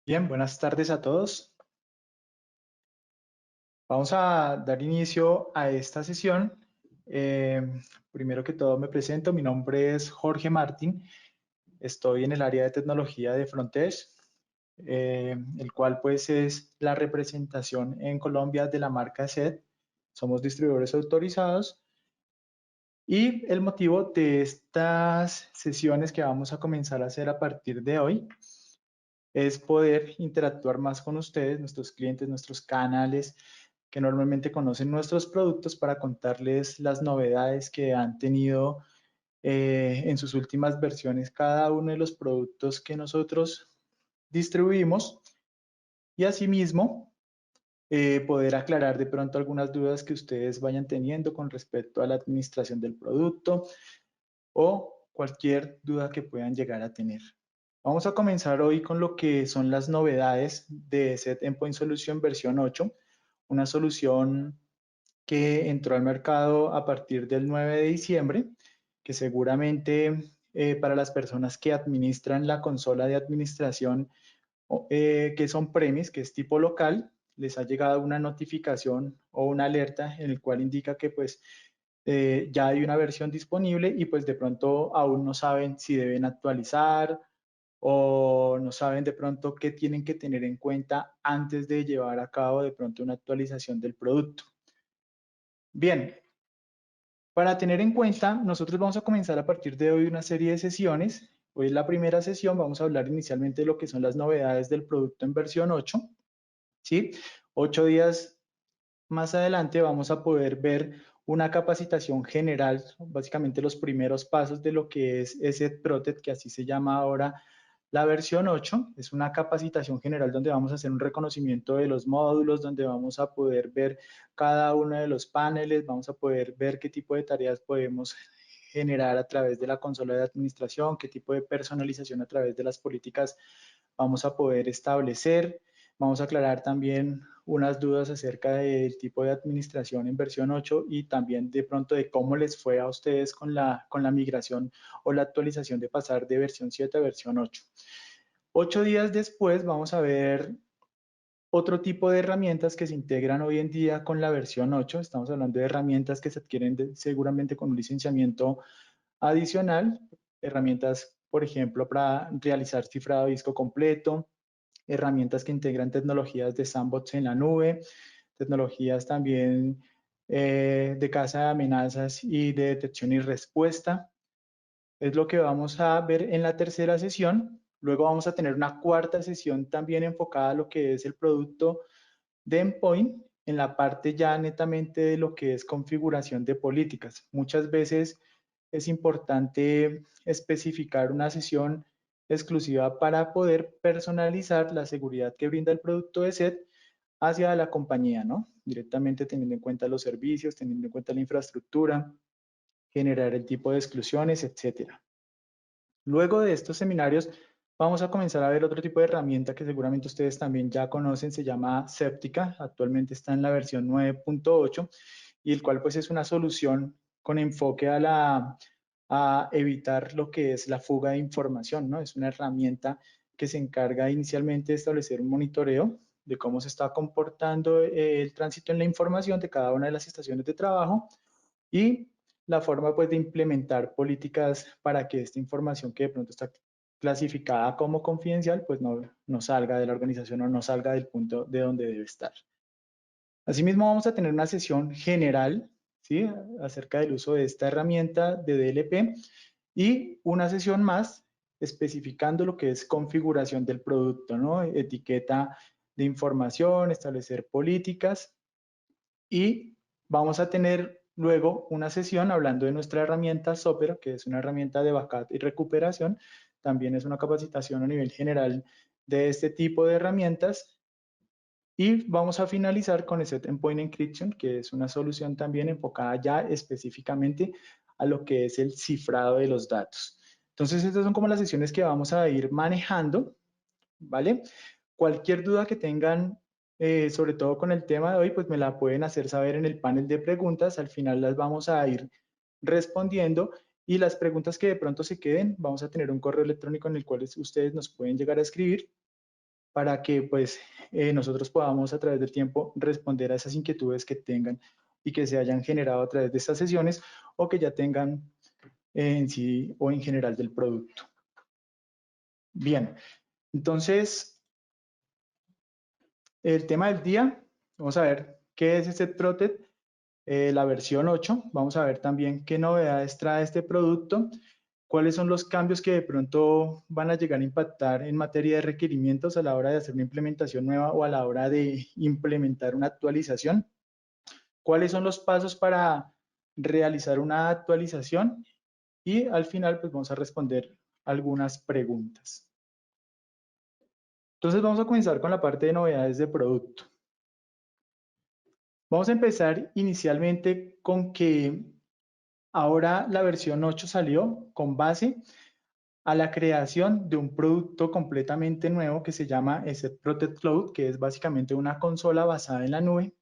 Bien, buenas tardes a todos. Vamos a dar inicio a esta sesión. Eh, Primero que todo me presento, mi nombre es Jorge Martín, estoy en el área de tecnología de Frontex, el cual pues es la representación en Colombia de la marca SET. Somos distribuidores autorizados y el motivo de estas sesiones que vamos a comenzar a hacer a partir de hoy es poder interactuar más con ustedes, nuestros clientes, nuestros canales que normalmente conocen nuestros productos para contarles las novedades que han tenido en sus últimas versiones cada uno de los productos que nosotros distribuimos y asimismo poder aclarar de pronto algunas dudas que ustedes vayan teniendo con respecto a la administración del producto o cualquier duda que puedan llegar a tener. Vamos a comenzar hoy con lo que son las novedades de Set Endpoint Solution versión 8, una solución que entró al mercado a partir del 9 de diciembre, que seguramente para las personas que administran la consola de administración que son premis, que es tipo local, les ha llegado una notificación o una alerta en el cual indica que pues ya hay una versión disponible y pues de pronto aún no saben si deben actualizar o no saben de pronto qué tienen que tener en cuenta antes de llevar a cabo de pronto una actualización del producto. Bien, para tener en cuenta, nosotros vamos a comenzar a partir de hoy una serie de sesiones. Hoy es la primera sesión, vamos a hablar inicialmente de lo que son las novedades del producto en versión 8, ¿sí? 8 días más adelante vamos a poder ver una capacitación general, básicamente los primeros pasos de lo que es ESET Protect, que así se llama ahora la versión 8. Es una capacitación general donde vamos a hacer un reconocimiento de los módulos, donde vamos a poder ver cada uno de los paneles, vamos a poder ver qué tipo de tareas podemos generar a través de la consola de administración, qué tipo de personalización a través de las políticas vamos a poder establecer. Vamos a aclarar también unas dudas acerca del tipo de administración en versión 8 y también de pronto de cómo les fue a ustedes con la migración o la actualización de pasar de versión 7 a versión 8. 8 días después vamos a ver otro tipo de herramientas que se integran hoy en día con la versión 8. Estamos hablando de herramientas que se adquieren seguramente con un licenciamiento adicional, herramientas, por ejemplo, para realizar cifrado de disco completo, herramientas que integran tecnologías de sandbox en la nube, tecnologías también de caza de amenazas y de detección y respuesta. Es lo que vamos a ver en la tercera sesión. Luego vamos a tener una cuarta sesión también enfocada a lo que es el producto de endpoint en la parte ya netamente de lo que es configuración de políticas. Muchas veces es importante especificar una sesión exclusiva para poder personalizar la seguridad que brinda el producto de SET hacia la compañía, ¿no? Directamente teniendo en cuenta los servicios, teniendo en cuenta la infraestructura, generar el tipo de exclusiones, etcétera. Luego de estos seminarios, vamos a comenzar a ver otro tipo de herramienta que seguramente ustedes también ya conocen, se llama Septica, actualmente está en la versión 9.8 y el cual pues es una solución con enfoque a evitar lo que es la fuga de información, ¿no? Es una herramienta que se encarga inicialmente de establecer un monitoreo de cómo se está comportando el tránsito en la información de cada una de las estaciones de trabajo y la forma pues de implementar políticas para que esta información que de pronto está clasificada como confidencial pues no salga de la organización o no salga del punto de donde debe estar. Asimismo vamos a tener una sesión general, ¿sí? Acerca del uso de esta herramienta de DLP y una sesión más especificando lo que es configuración del producto, ¿no? Etiqueta de información, establecer políticas y vamos a tener luego una sesión hablando de nuestra herramienta Sopero, que es una herramienta de backup y recuperación. También es una capacitación a nivel general de este tipo de herramientas. Y vamos a finalizar con el Set Endpoint Encryption, que es una solución también enfocada ya específicamente a lo que es el cifrado de los datos. Entonces, estas son como las sesiones que vamos a ir manejando. ¿Vale? Cualquier duda que tengan, sobre todo con el tema de hoy, pues me la pueden hacer saber en el panel de preguntas. Al final las vamos a ir respondiendo y las preguntas que de pronto se queden, vamos a tener un correo electrónico en el cual ustedes nos pueden llegar a escribir para que pues nosotros podamos a través del tiempo responder a esas inquietudes que tengan y que se hayan generado a través de estas sesiones o que ya tengan en sí o en general del producto. Bien, entonces el tema del día, vamos a ver qué es este Protect, la versión 8, vamos a ver también qué novedades trae este producto, cuáles son los cambios que de pronto van a llegar a impactar en materia de requerimientos a la hora de hacer una implementación nueva o a la hora de implementar una actualización, cuáles son los pasos para realizar una actualización y al final pues vamos a responder algunas preguntas. Entonces vamos a comenzar con la parte de novedades de producto. Vamos a empezar inicialmente con que ahora la versión 8 salió con base a la creación de un producto completamente nuevo que se llama ESET Protect Cloud, que es básicamente una consola basada en la nube,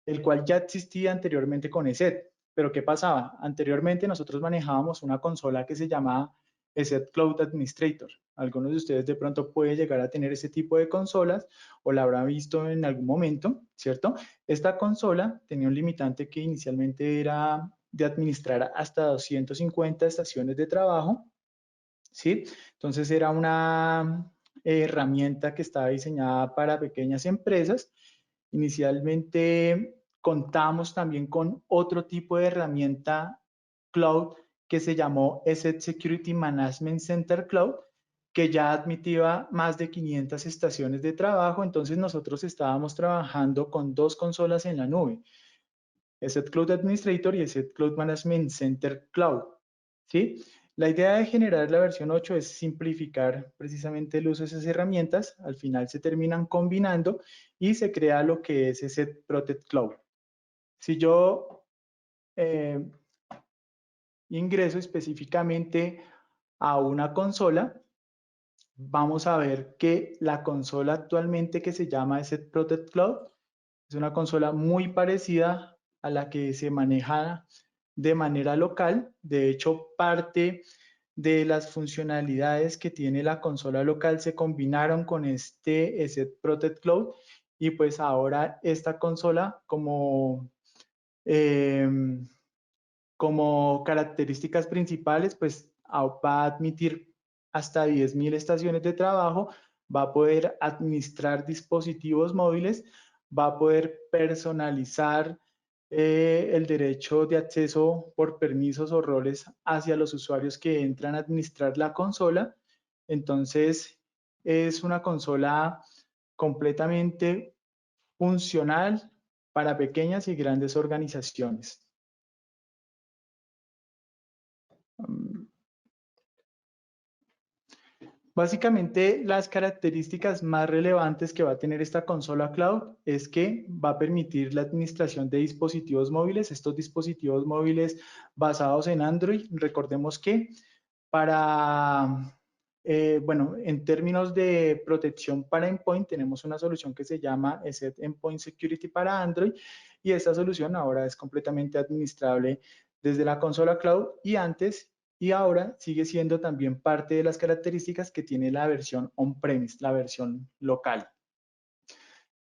el cual ya existía anteriormente con ESET. Pero ¿qué pasaba? Anteriormente nosotros manejábamos una consola que se llamaba ESET Cloud Administrator. Algunos de ustedes de pronto pueden llegar a tener ese tipo de consolas o la habrán visto en algún momento, ¿cierto? Esta consola tenía un limitante que inicialmente era de administrar hasta 250 estaciones de trabajo, ¿sí? Entonces era una herramienta que estaba diseñada para pequeñas empresas. Inicialmente contamos también con otro tipo de herramienta cloud que se llamó Asset Security Management Center Cloud, que ya admitía más de 500 estaciones de trabajo. Entonces nosotros estábamos trabajando con dos consolas en la nube, Asset Cloud Administrator y Asset Cloud Management Center Cloud, ¿sí? La idea de generar la versión 8 es simplificar precisamente el uso de esas herramientas. Al final se terminan combinando y se crea lo que es Asset Protect Cloud. Si yo eh, ingreso específicamente a una consola, vamos a ver que la consola actualmente que se llama Asset Protect Cloud es una consola muy parecida a la que se maneja de manera local. De hecho, parte de las funcionalidades que tiene la consola local se combinaron con este Asset Protect Cloud y pues ahora esta consola eh, como características principales pues va a admitir hasta 10.000 estaciones de trabajo, va a poder administrar dispositivos móviles, va a poder personalizar el derecho de acceso por permisos o roles hacia los usuarios que entran a administrar la consola. Entonces, es una consola completamente funcional para pequeñas y grandes organizaciones. Básicamente, las características más relevantes que va a tener esta consola cloud es que va a permitir la administración de dispositivos móviles. Estos dispositivos móviles basados en Android, recordemos que para, bueno, en términos de protección para endpoint, tenemos una solución que se llama ESET Endpoint Security para Android y esta solución ahora es completamente administrable desde la consola cloud y antes y ahora sigue siendo también parte de las características que tiene la versión on-premise, la versión local.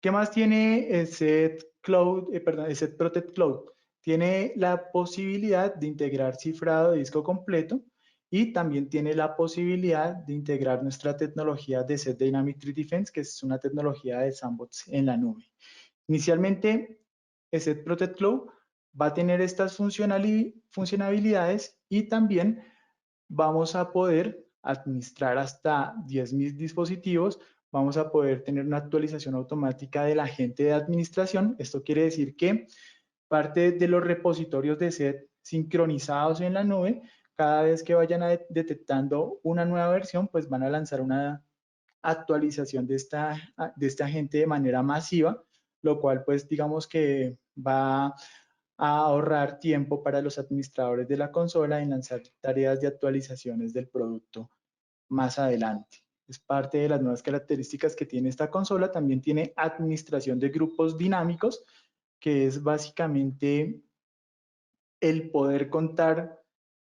¿Qué más tiene ESET Cloud, ESET Protect Cloud? Tiene la posibilidad de integrar cifrado de disco completo y también tiene la posibilidad de integrar nuestra tecnología de ESET Dynamic Threat Defense, que es una tecnología de sandbox en la nube. Inicialmente, ESET Protect Cloud va a tener estas funcionalidades y también vamos a poder administrar hasta 10.000 dispositivos, vamos a poder tener una actualización automática del agente de administración. Esto quiere decir que parte de los repositorios de SET sincronizados en la nube, cada vez que vayan detectando una nueva versión, pues van a lanzar una actualización de este agente de manera masiva, lo cual pues digamos que va a ahorrar tiempo para los administradores de la consola en lanzar tareas de actualizaciones del producto más adelante. Es parte de las nuevas características que tiene esta consola. También tiene administración de grupos dinámicos, que es básicamente el poder contar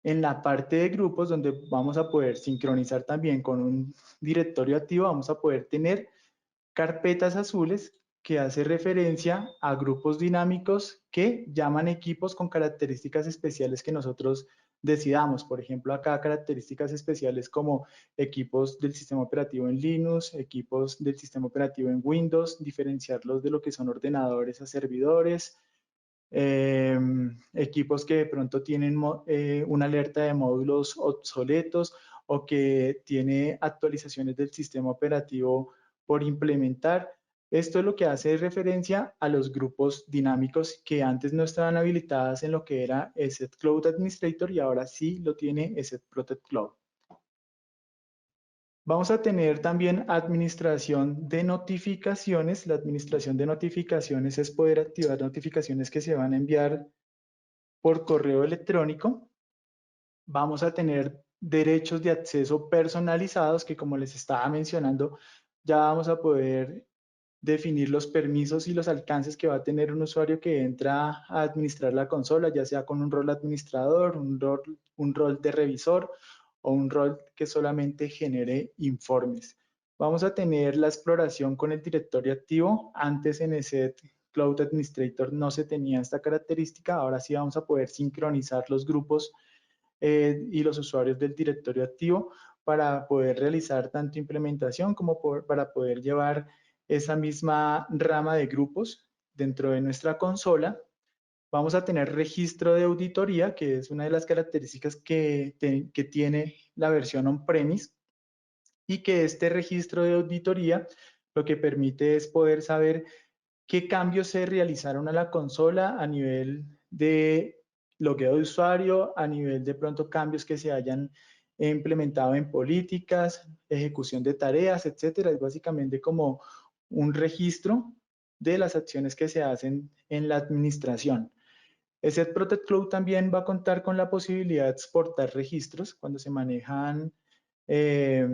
en la parte de grupos donde vamos a poder sincronizar también con un directorio activo, vamos a poder tener carpetas azules, que hace referencia a grupos dinámicos que llaman equipos con características especiales que nosotros decidamos. Por ejemplo, acá características especiales como equipos del sistema operativo en Linux, equipos del sistema operativo en Windows, diferenciarlos de lo que son ordenadores a servidores, equipos que de pronto tienen una alerta de módulos obsoletos o que tiene actualizaciones del sistema operativo por implementar. Esto es lo que hace referencia a los grupos dinámicos que antes no estaban habilitadas en lo que era ESET Cloud Administrator y ahora sí lo tiene ESET Protect Cloud. Vamos a tener también administración de notificaciones. La administración de notificaciones es poder activar notificaciones que se van a enviar por correo electrónico. Vamos a tener derechos de acceso personalizados que, como les estaba mencionando, ya vamos a poder definir los permisos y los alcances que va a tener un usuario que entra a administrar la consola, ya sea con un rol administrador, un rol de revisor o un rol que solamente genere informes. Vamos a tener la exploración con el directorio activo. Antes en ese Cloud Administrator no se tenía esta característica. Ahora sí vamos a poder sincronizar los grupos y los usuarios del directorio activo para poder realizar tanto implementación como para poder llevar esa misma rama de grupos dentro de nuestra consola. Vamos a tener registro de auditoría, que es una de las características que tiene la versión on-premise, y que este registro de auditoría lo que permite es poder saber qué cambios se realizaron a la consola a nivel de logueo de usuario, a nivel de pronto cambios que se hayan implementado en políticas, ejecución de tareas, etcétera. Es básicamente como un registro de las acciones que se hacen en la administración. ESET Protect Cloud también va a contar con la posibilidad de exportar registros cuando se manejan eh,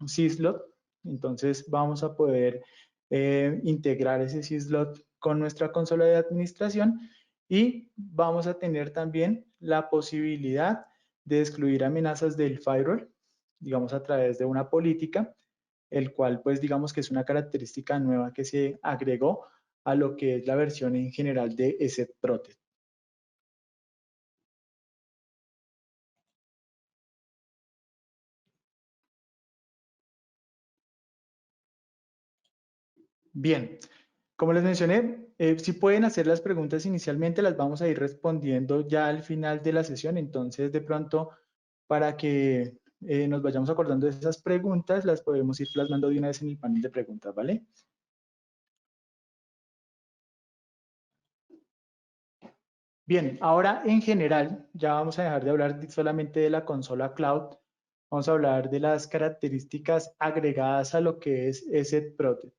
syslot. Entonces vamos a poder integrar ese syslot con nuestra consola de administración y vamos a tener también la posibilidad de excluir amenazas del firewall, digamos a través de una política, el cual pues digamos que es una característica nueva que se agregó a lo que es la versión en general de ESET Protect. Bien, como les mencioné, si pueden hacer las preguntas inicialmente, las vamos a ir respondiendo ya al final de la sesión. Entonces, de pronto, para que nos vayamos acordando de esas preguntas, las podemos ir plasmando de una vez en el panel de preguntas, ¿vale? Bien, ahora en general, ya vamos a dejar de hablar solamente de la consola cloud. Vamos a hablar de las características agregadas a lo que es ESET Protect.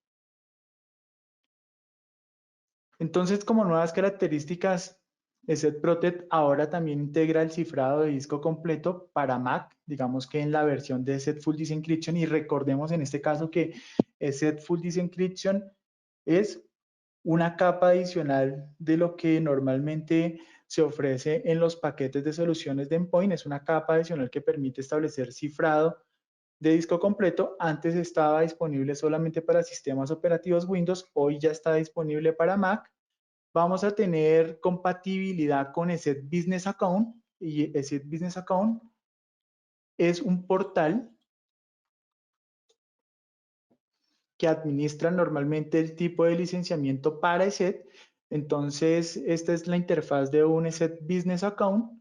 Entonces, como nuevas características, ESET Protect ahora también integra el cifrado de disco completo para Mac, digamos que en la versión de ESET Full Disk Encryption, y recordemos en este caso que ESET Full Disk Encryption es una capa adicional de lo que normalmente se ofrece en los paquetes de soluciones de endpoint. Es una capa adicional que permite establecer cifrado de disco completo. Antes estaba disponible solamente para sistemas operativos Windows, hoy ya está disponible para Mac. Vamos a tener compatibilidad con ESET Business Account, y ESET Business Account es un portal que administra normalmente el tipo de licenciamiento para ESET. Entonces, esta es la interfaz de un ESET Business Account.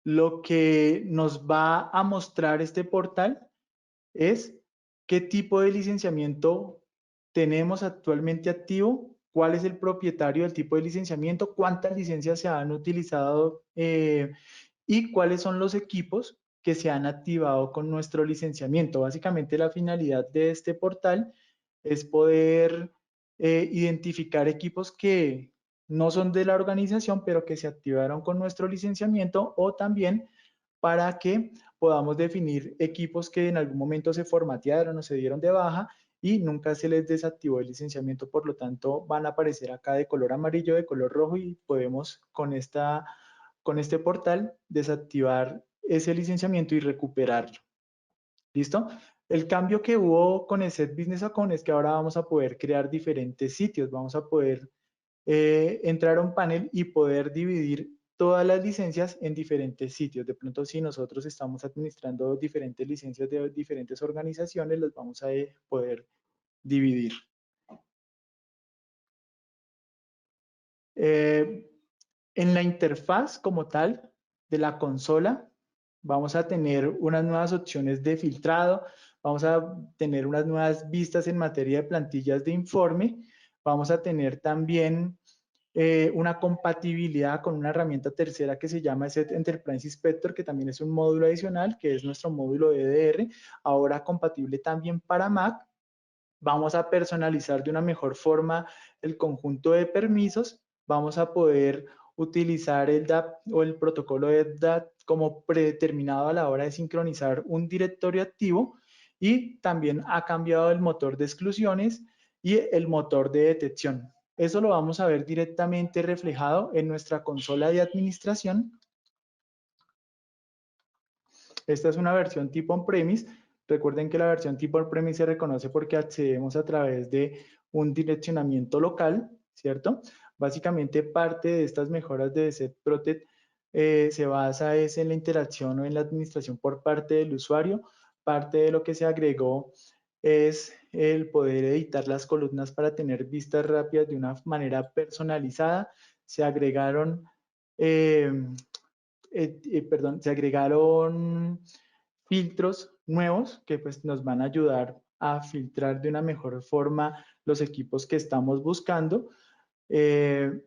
Lo que nos va a mostrar este portal es qué tipo de licenciamiento tenemos actualmente activo, cuál es el propietario del tipo de licenciamiento, cuántas licencias se han utilizado y cuáles son los equipos que se han activado con nuestro licenciamiento. Básicamente la finalidad de este portal es poder identificar equipos que no son de la organización, pero que se activaron con nuestro licenciamiento, o también para que podamos definir equipos que en algún momento se formatearon o se dieron de baja y nunca se les desactivó el licenciamiento, por lo tanto van a aparecer acá de color amarillo, de color rojo, y podemos con este portal desactivar ese licenciamiento y recuperarlo. ¿Listo? El cambio que hubo con el Set Business Account es que ahora vamos a poder crear diferentes sitios, vamos a poder entrar a un panel y poder dividir todas las licencias en diferentes sitios. De pronto, si nosotros estamos administrando diferentes licencias de diferentes organizaciones, las vamos a poder dividir. Eh, en la interfaz como tal de la consola, vamos a tener unas nuevas opciones de filtrado, vamos a tener unas nuevas vistas en materia de plantillas de informe, vamos a tener también una compatibilidad con una herramienta tercera que se llama Set Enterprise Inspector, que también es un módulo adicional, que es nuestro módulo EDR, ahora compatible también para Mac. Vamos a personalizar de una mejor forma el conjunto de permisos, vamos a poder utilizar el DAP o el protocolo de DAP como predeterminado a la hora de sincronizar un directorio activo, y también ha cambiado el motor de exclusiones y el motor de detección. Eso lo vamos a ver directamente reflejado en nuestra consola de administración. Esta es una versión tipo on-premise. Recuerden que la versión tipo on-premise se reconoce porque accedemos a través de un direccionamiento local, ¿cierto? Básicamente parte de estas mejoras de SetProtect se basa en la interacción o en la administración por parte del usuario. Parte de lo que se agregó es el poder editar las columnas para tener vistas rápidas de una manera personalizada. Se agregaron eh, se agregaron filtros nuevos que pues nos van a ayudar a filtrar de una mejor forma los equipos que estamos buscando. Eh,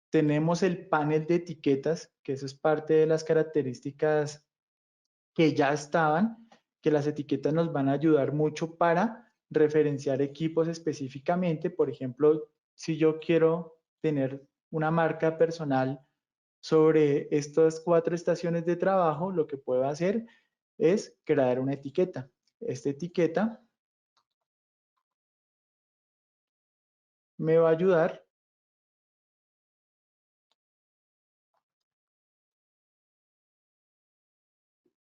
tenemos el panel de etiquetas, que eso es parte de las características que ya estaban, que las etiquetas nos van a ayudar mucho para referenciar equipos específicamente. Por ejemplo, si yo quiero tener una marca personal sobre estas 4 estaciones de trabajo, lo que puedo hacer es crear una etiqueta. Esta etiqueta me va a ayudar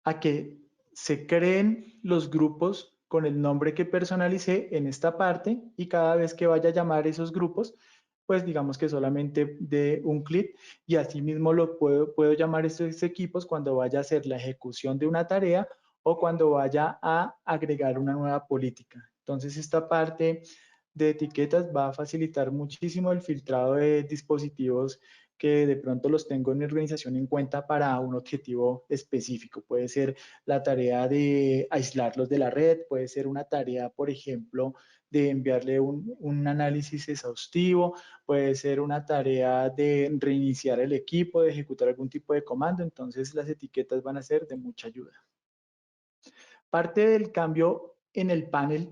a que se creen los grupos con el nombre que personalicé en esta parte, y cada vez que vaya a llamar esos grupos, pues digamos que solamente de un clic, y asimismo lo puedo llamar estos equipos cuando vaya a hacer la ejecución de una tarea o cuando vaya a agregar una nueva política. Entonces esta parte de etiquetas va a facilitar muchísimo el filtrado de dispositivos que de pronto los tengo en mi organización en cuenta para un objetivo específico. Puede ser la tarea de aislarlos de la red, puede ser una tarea, por ejemplo, de enviarle un análisis exhaustivo, puede ser una tarea de reiniciar el equipo, de ejecutar algún tipo de comando. Entonces las etiquetas van a ser de mucha ayuda. Parte del cambio en el panel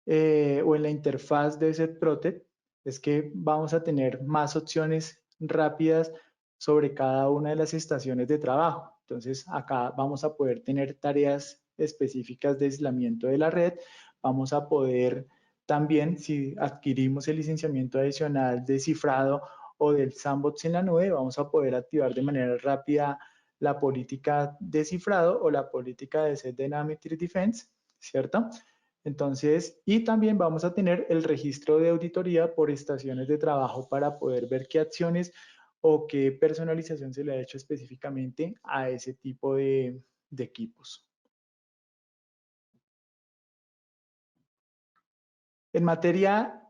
o en la interfaz de SetProtect es que vamos a tener más opciones rápidas sobre cada una de las estaciones de trabajo. Entonces acá vamos a poder tener tareas específicas de aislamiento de la red. Vamos a poder también, si adquirimos el licenciamiento adicional de cifrado o del sandbox en la nube, vamos a poder activar de manera rápida la política de cifrado o la política de Set Dynamic Defense, ¿cierto? Entonces, y también vamos a tener el registro de auditoría por estaciones de trabajo para poder ver qué acciones o qué personalización se le ha hecho específicamente a ese tipo de equipos. En materia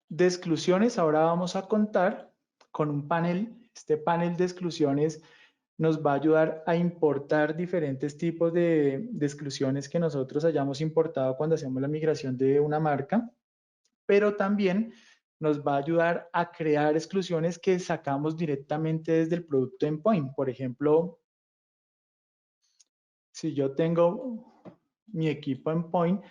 de exclusiones, ahora vamos a contar con un panel. Este panel de exclusiones nos va a ayudar a importar diferentes tipos de exclusiones que nosotros hayamos importado cuando hacemos la migración de una marca, pero también nos va a ayudar a crear exclusiones que sacamos directamente desde el producto endpoint. Por ejemplo, si yo tengo mi equipo endpoint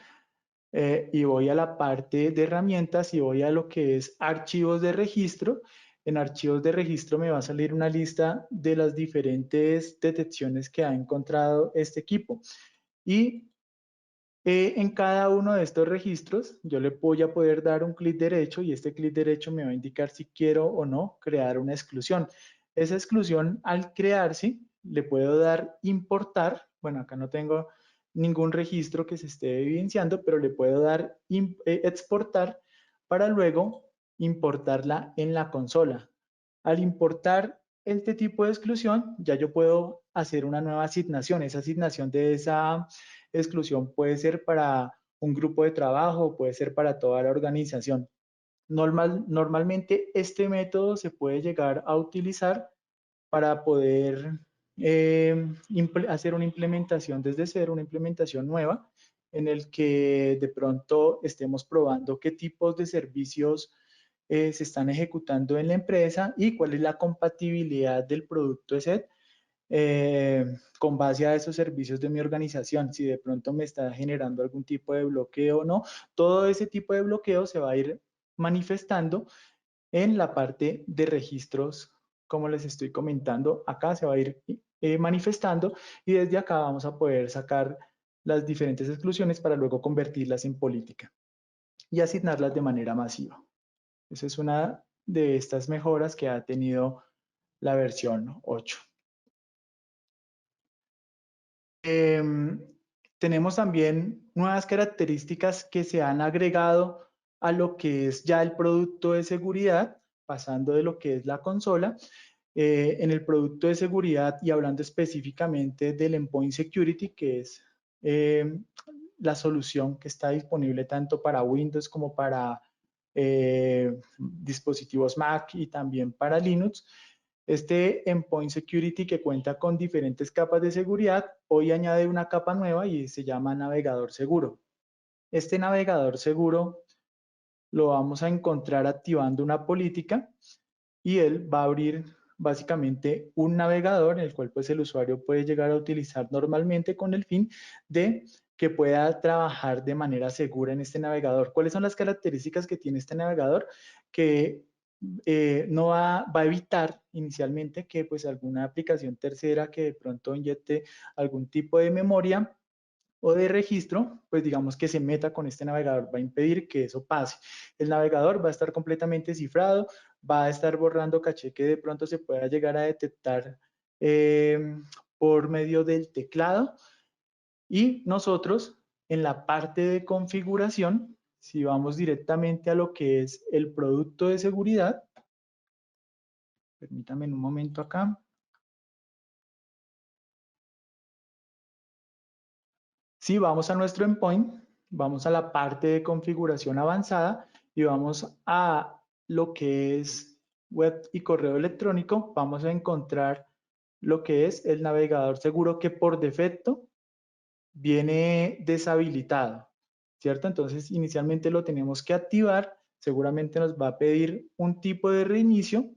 y voy a la parte de herramientas y voy a lo que es archivos de registro, en archivos de registro me va a salir una lista de las diferentes detecciones que ha encontrado este equipo. Y en cada uno de estos registros yo le voy a poder dar un clic derecho, y este clic derecho me va a indicar si quiero o no crear una exclusión. Esa exclusión, al crearse, le puedo dar importar. Bueno, acá no tengo ningún registro que se esté evidenciando, pero le puedo dar exportar para luego importarla en la consola. Al importar este tipo de exclusión, ya yo puedo hacer una nueva asignación. Esa asignación de esa exclusión puede ser para un grupo de trabajo, puede ser para toda la organización. Normalmente este método se puede llegar a utilizar para poder hacer una implementación desde cero, una implementación nueva, en el que de pronto estemos probando qué tipos de servicios se están ejecutando en la empresa y cuál es la compatibilidad del producto ESET con base a esos servicios de mi organización, si de pronto me está generando algún tipo de bloqueo o no. Todo ese tipo de bloqueo se va a ir manifestando en la parte de registros, como les estoy comentando. Acá se va a ir manifestando y desde acá vamos a poder sacar las diferentes exclusiones para luego convertirlas en política y asignarlas de manera masiva. Esa es una de estas mejoras que ha tenido la versión 8. Tenemos también nuevas características que se han agregado a lo que es ya el producto de seguridad, pasando de lo que es la consola. En el producto de seguridad y hablando específicamente del Endpoint Security, que es la solución que está disponible tanto para Windows como para dispositivos Mac y también para Linux. Este Endpoint Security, que cuenta con diferentes capas de seguridad, hoy añade una capa nueva y se llama navegador seguro. Este navegador seguro lo vamos a encontrar activando una política y él va a abrir básicamente un navegador en el cual pues el usuario puede llegar a utilizar normalmente con el fin de que pueda trabajar de manera segura en este navegador. ¿Cuáles son las características que tiene este navegador? Que no va a evitar inicialmente que pues alguna aplicación tercera que de pronto inyecte algún tipo de memoria o de registro, pues digamos que se meta con este navegador, va a impedir que eso pase. El navegador va a estar completamente cifrado, va a estar borrando caché que de pronto se pueda llegar a detectar por medio del teclado y nosotros en la parte de configuración, si vamos directamente a lo que es el producto de seguridad, permítame un momento acá. Si vamos a nuestro endpoint, vamos a la parte de configuración avanzada y vamos a lo que es web y correo electrónico, vamos a encontrar lo que es el navegador seguro que por defecto viene deshabilitado, ¿cierto? Entonces, inicialmente lo tenemos que activar, seguramente nos va a pedir un tipo de reinicio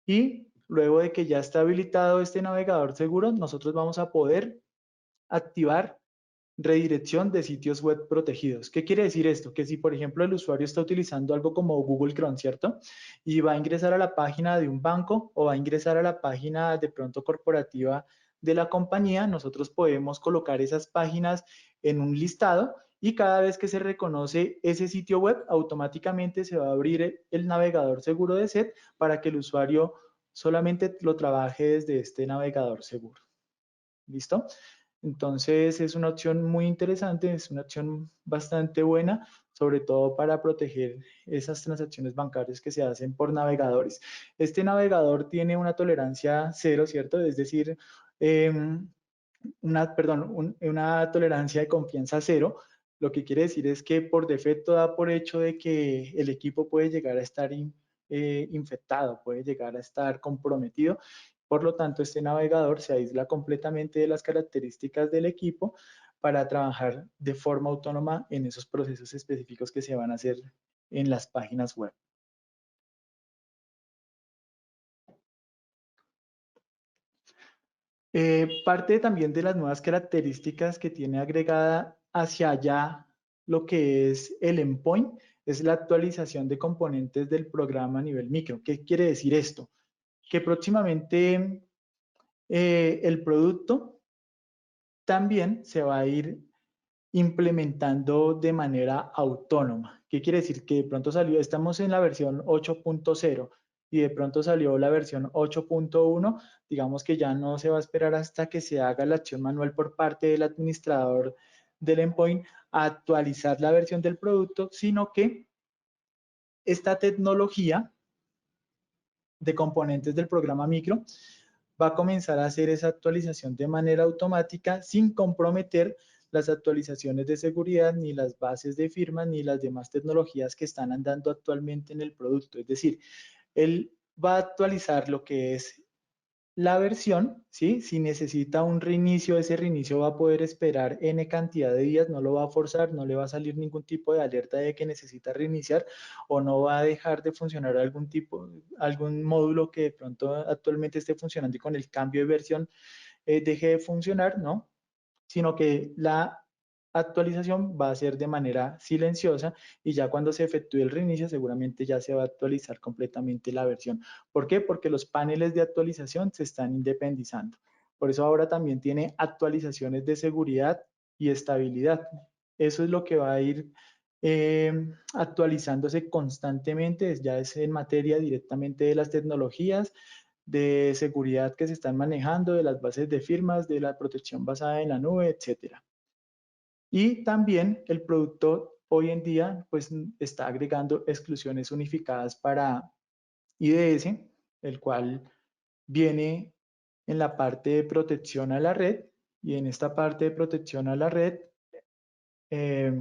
y luego de que ya está habilitado este navegador seguro, nosotros vamos a poder activar redirección de sitios web protegidos. ¿Qué quiere decir esto? Que si, por ejemplo, el usuario está utilizando algo como Google Chrome, ¿cierto? Y va a ingresar a la página de un banco o va a ingresar a la página de pronto corporativa de la compañía, nosotros podemos colocar esas páginas en un listado y cada vez que se reconoce ese sitio web, automáticamente se va a abrir el navegador seguro de SET para que el usuario solamente lo trabaje desde este navegador seguro. ¿Listo? Entonces es una opción muy interesante, es una opción bastante buena, sobre todo para proteger esas transacciones bancarias que se hacen por navegadores. Este navegador tiene una tolerancia cero, ¿cierto? Es decir, una tolerancia de confianza cero. Lo que quiere decir es que por defecto da por hecho de que el equipo puede llegar a estar infectado, puede llegar a estar comprometido. Por lo tanto, este navegador se aísla completamente de las características del equipo para trabajar de forma autónoma en esos procesos específicos que se van a hacer en las páginas web. Parte también de las nuevas características que tiene agregada hacia allá lo que es el endpoint es la actualización de componentes del programa a nivel micro. ¿Qué quiere decir esto? Que próximamente el producto también se va a ir implementando de manera autónoma. ¿Qué quiere decir? Que de pronto salió, estamos en la versión 8.0 y de pronto salió la versión 8.1, digamos que ya no se va a esperar hasta que se haga la acción manual por parte del administrador del endpoint a actualizar la versión del producto, sino que esta tecnología de componentes del programa micro va a comenzar a hacer esa actualización de manera automática sin comprometer las actualizaciones de seguridad, ni las bases de firma, ni las demás tecnologías que están andando actualmente en el producto. Es decir, él va a actualizar lo que es la versión, ¿sí? Si necesita un reinicio, ese reinicio va a poder esperar N cantidad de días, no lo va a forzar, no le va a salir ningún tipo de alerta de que necesita reiniciar o no va a dejar de funcionar algún módulo que de pronto actualmente esté funcionando y con el cambio de versión deje de funcionar, ¿no? Sino que la actualización va a ser de manera silenciosa y ya cuando se efectúe el reinicio seguramente ya se va a actualizar completamente la versión. ¿Por qué? Porque los paneles de actualización se están independizando. Por eso ahora también tiene actualizaciones de seguridad y estabilidad. Eso es lo que va a ir actualizándose constantemente, ya es en materia directamente de las tecnologías, de seguridad que se están manejando, de las bases de firmas, de la protección basada en la nube, etcétera. Y también el producto hoy en día pues está agregando exclusiones unificadas para IDS, el cual viene en la parte de protección a la red y en esta parte de protección a la red eh,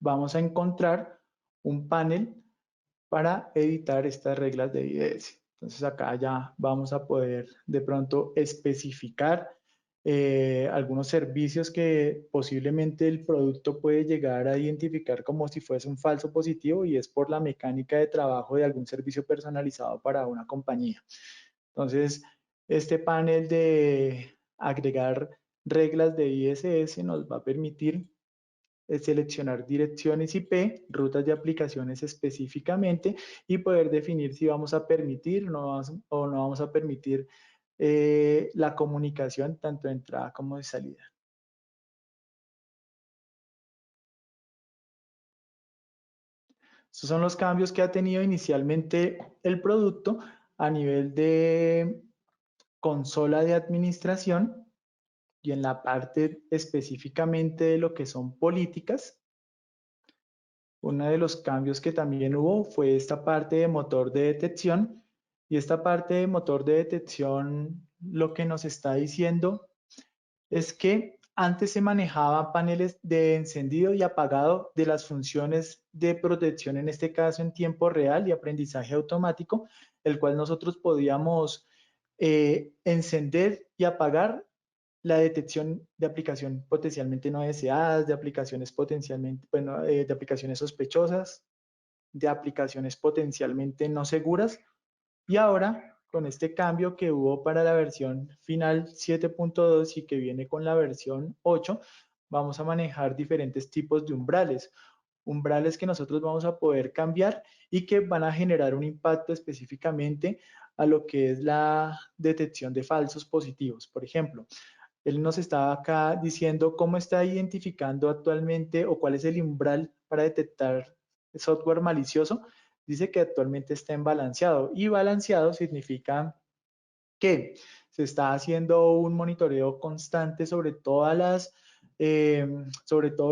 vamos a encontrar un panel para editar estas reglas de IDS. Entonces acá ya vamos a poder de pronto especificar algunos servicios que posiblemente el producto puede llegar a identificar como si fuese un falso positivo y es por la mecánica de trabajo de algún servicio personalizado para una compañía. Entonces, este panel de agregar reglas de ISS nos va a permitir seleccionar direcciones IP, rutas de aplicaciones específicamente y poder definir si vamos a permitir o no vamos a permitir la comunicación tanto de entrada como de salida. Estos son los cambios que ha tenido inicialmente el producto a nivel de consola de administración y en la parte específicamente de lo que son políticas. Uno de los cambios que también hubo fue esta parte de motor de detección y esta parte de motor de detección lo que nos está diciendo es que antes se manejaban paneles de encendido y apagado de las funciones de protección, en este caso en tiempo real y aprendizaje automático, el cual nosotros podíamos encender y apagar la detección de aplicación potencialmente no deseadas, de aplicaciones potencialmente, bueno, de aplicaciones sospechosas, de aplicaciones potencialmente no seguras. Y ahora, con este cambio que hubo para la versión final 7.2 y que viene con la versión 8, vamos a manejar diferentes tipos de umbrales. Umbrales que nosotros vamos a poder cambiar y que van a generar un impacto específicamente a lo que es la detección de falsos positivos. Por ejemplo, él nos estaba acá diciendo cómo está identificando actualmente o cuál es el umbral para detectar software malicioso. Dice que actualmente está en balanceado y balanceado significa que se está haciendo un monitoreo constante sobre todo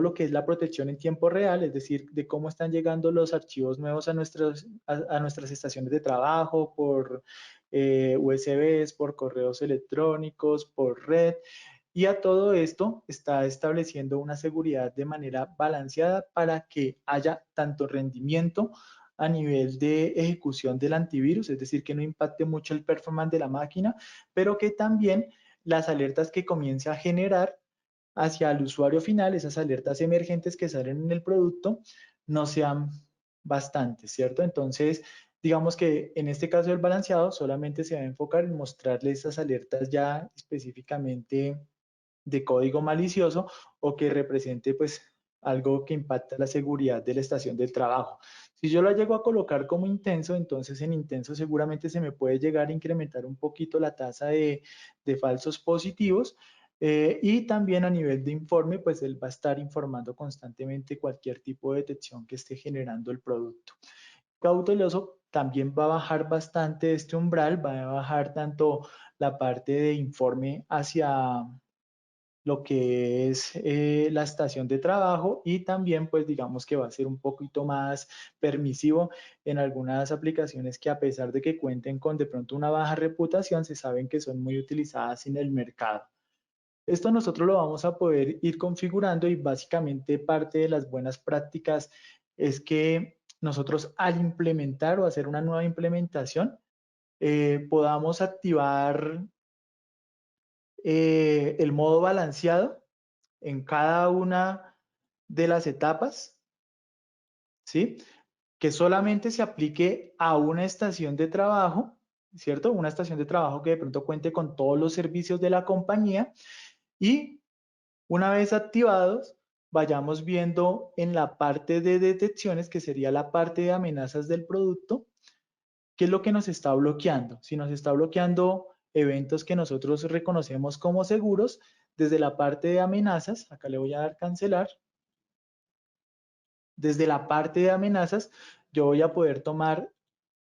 lo que es la protección en tiempo real, es decir, de cómo están llegando los archivos nuevos a nuestras estaciones de trabajo por USBs, por correos electrónicos, por red. Y a todo esto está estableciendo una seguridad de manera balanceada para que haya tanto rendimiento a nivel de ejecución del antivirus, es decir, que no impacte mucho el performance de la máquina, pero que también las alertas que comience a generar hacia el usuario final, esas alertas emergentes que salen en el producto, no sean bastantes, ¿cierto? Entonces, digamos que en este caso del balanceado solamente se va a enfocar en mostrarle esas alertas ya específicamente de código malicioso o que represente pues algo que impacta la seguridad de la estación del trabajo. Si yo la llego a colocar como intenso, entonces en intenso seguramente se me puede llegar a incrementar un poquito la tasa de falsos positivos y también a nivel de informe, pues él va a estar informando constantemente cualquier tipo de detección que esté generando el producto. Cauteloso también va a bajar bastante este umbral, va a bajar tanto la parte de informe hacia lo que es la estación de trabajo y también pues digamos que va a ser un poquito más permisivo en algunas aplicaciones que a pesar de que cuenten con de pronto una baja reputación, se saben que son muy utilizadas en el mercado. Esto nosotros lo vamos a poder ir configurando y básicamente parte de las buenas prácticas es que nosotros al implementar o hacer una nueva implementación podamos activar el modo balanceado en cada una de las etapas, ¿sí? Que solamente se aplique a una estación de trabajo, ¿cierto? Una estación de trabajo que de pronto cuente con todos los servicios de la compañía y una vez activados, vayamos viendo en la parte de detecciones, que sería la parte de amenazas del producto, qué es lo que nos está bloqueando. Si nos está bloqueando eventos que nosotros reconocemos como seguros, desde la parte de amenazas, acá le voy a dar cancelar, desde la parte de amenazas, yo voy a poder tomar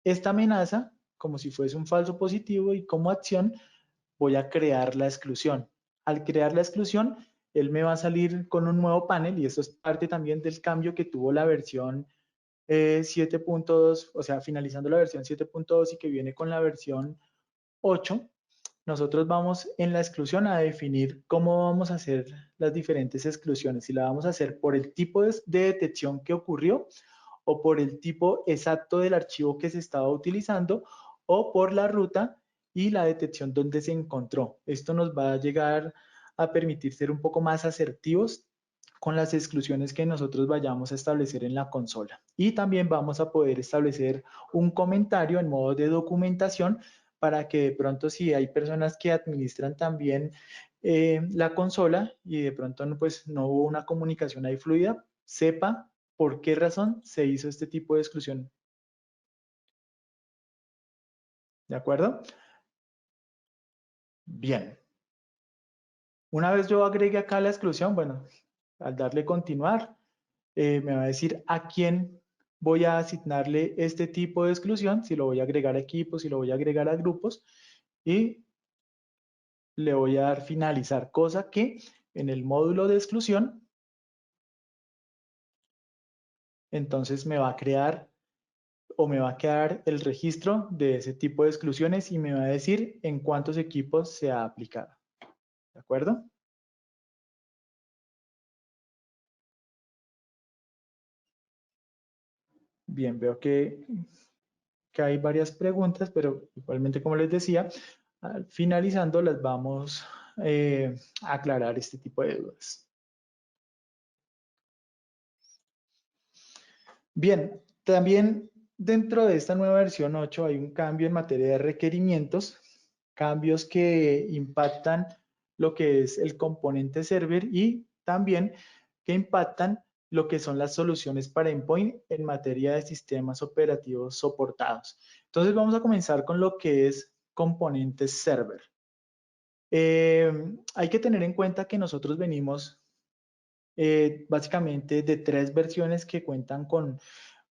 esta amenaza como si fuese un falso positivo y como acción voy a crear la exclusión. Al crear la exclusión, él me va a salir con un nuevo panel y eso es parte también del cambio que tuvo la versión 7.2, o sea, finalizando la versión 7.2 y que viene con la versión 8. Nosotros vamos en la exclusión a definir cómo vamos a hacer las diferentes exclusiones. Si la vamos a hacer por el tipo de detección que ocurrió o por el tipo exacto del archivo que se estaba utilizando o por la ruta y la detección donde se encontró. Esto nos va a llegar a permitir ser un poco más asertivos con las exclusiones que nosotros vayamos a establecer en la consola. Y también vamos a poder establecer un comentario en modo de documentación para que de pronto si hay personas que administran también la consola y de pronto pues, no hubo una comunicación ahí fluida, sepa por qué razón se hizo este tipo de exclusión. ¿De acuerdo? Bien. Una vez yo agregue acá la exclusión, bueno, al darle continuar, me va a decir a quién voy a asignarle este tipo de exclusión, si lo voy a agregar a equipos, si lo voy a agregar a grupos, y le voy a dar finalizar, cosa que en el módulo de exclusión, entonces me va a crear o me va a quedar el registro de ese tipo de exclusiones y me va a decir en cuántos equipos se ha aplicado. ¿De acuerdo? Bien, veo que hay varias preguntas, pero igualmente, como les decía, finalizando las vamos a aclarar este tipo de dudas. Bien, también dentro de esta nueva versión 8 hay un cambio en materia de requerimientos, cambios que impactan lo que es el componente server y también que impactan lo que son las soluciones para endpoint en materia de sistemas operativos soportados. Entonces vamos a comenzar con lo que es componentes server. Hay que tener en cuenta que nosotros venimos básicamente de 3 versiones que cuentan con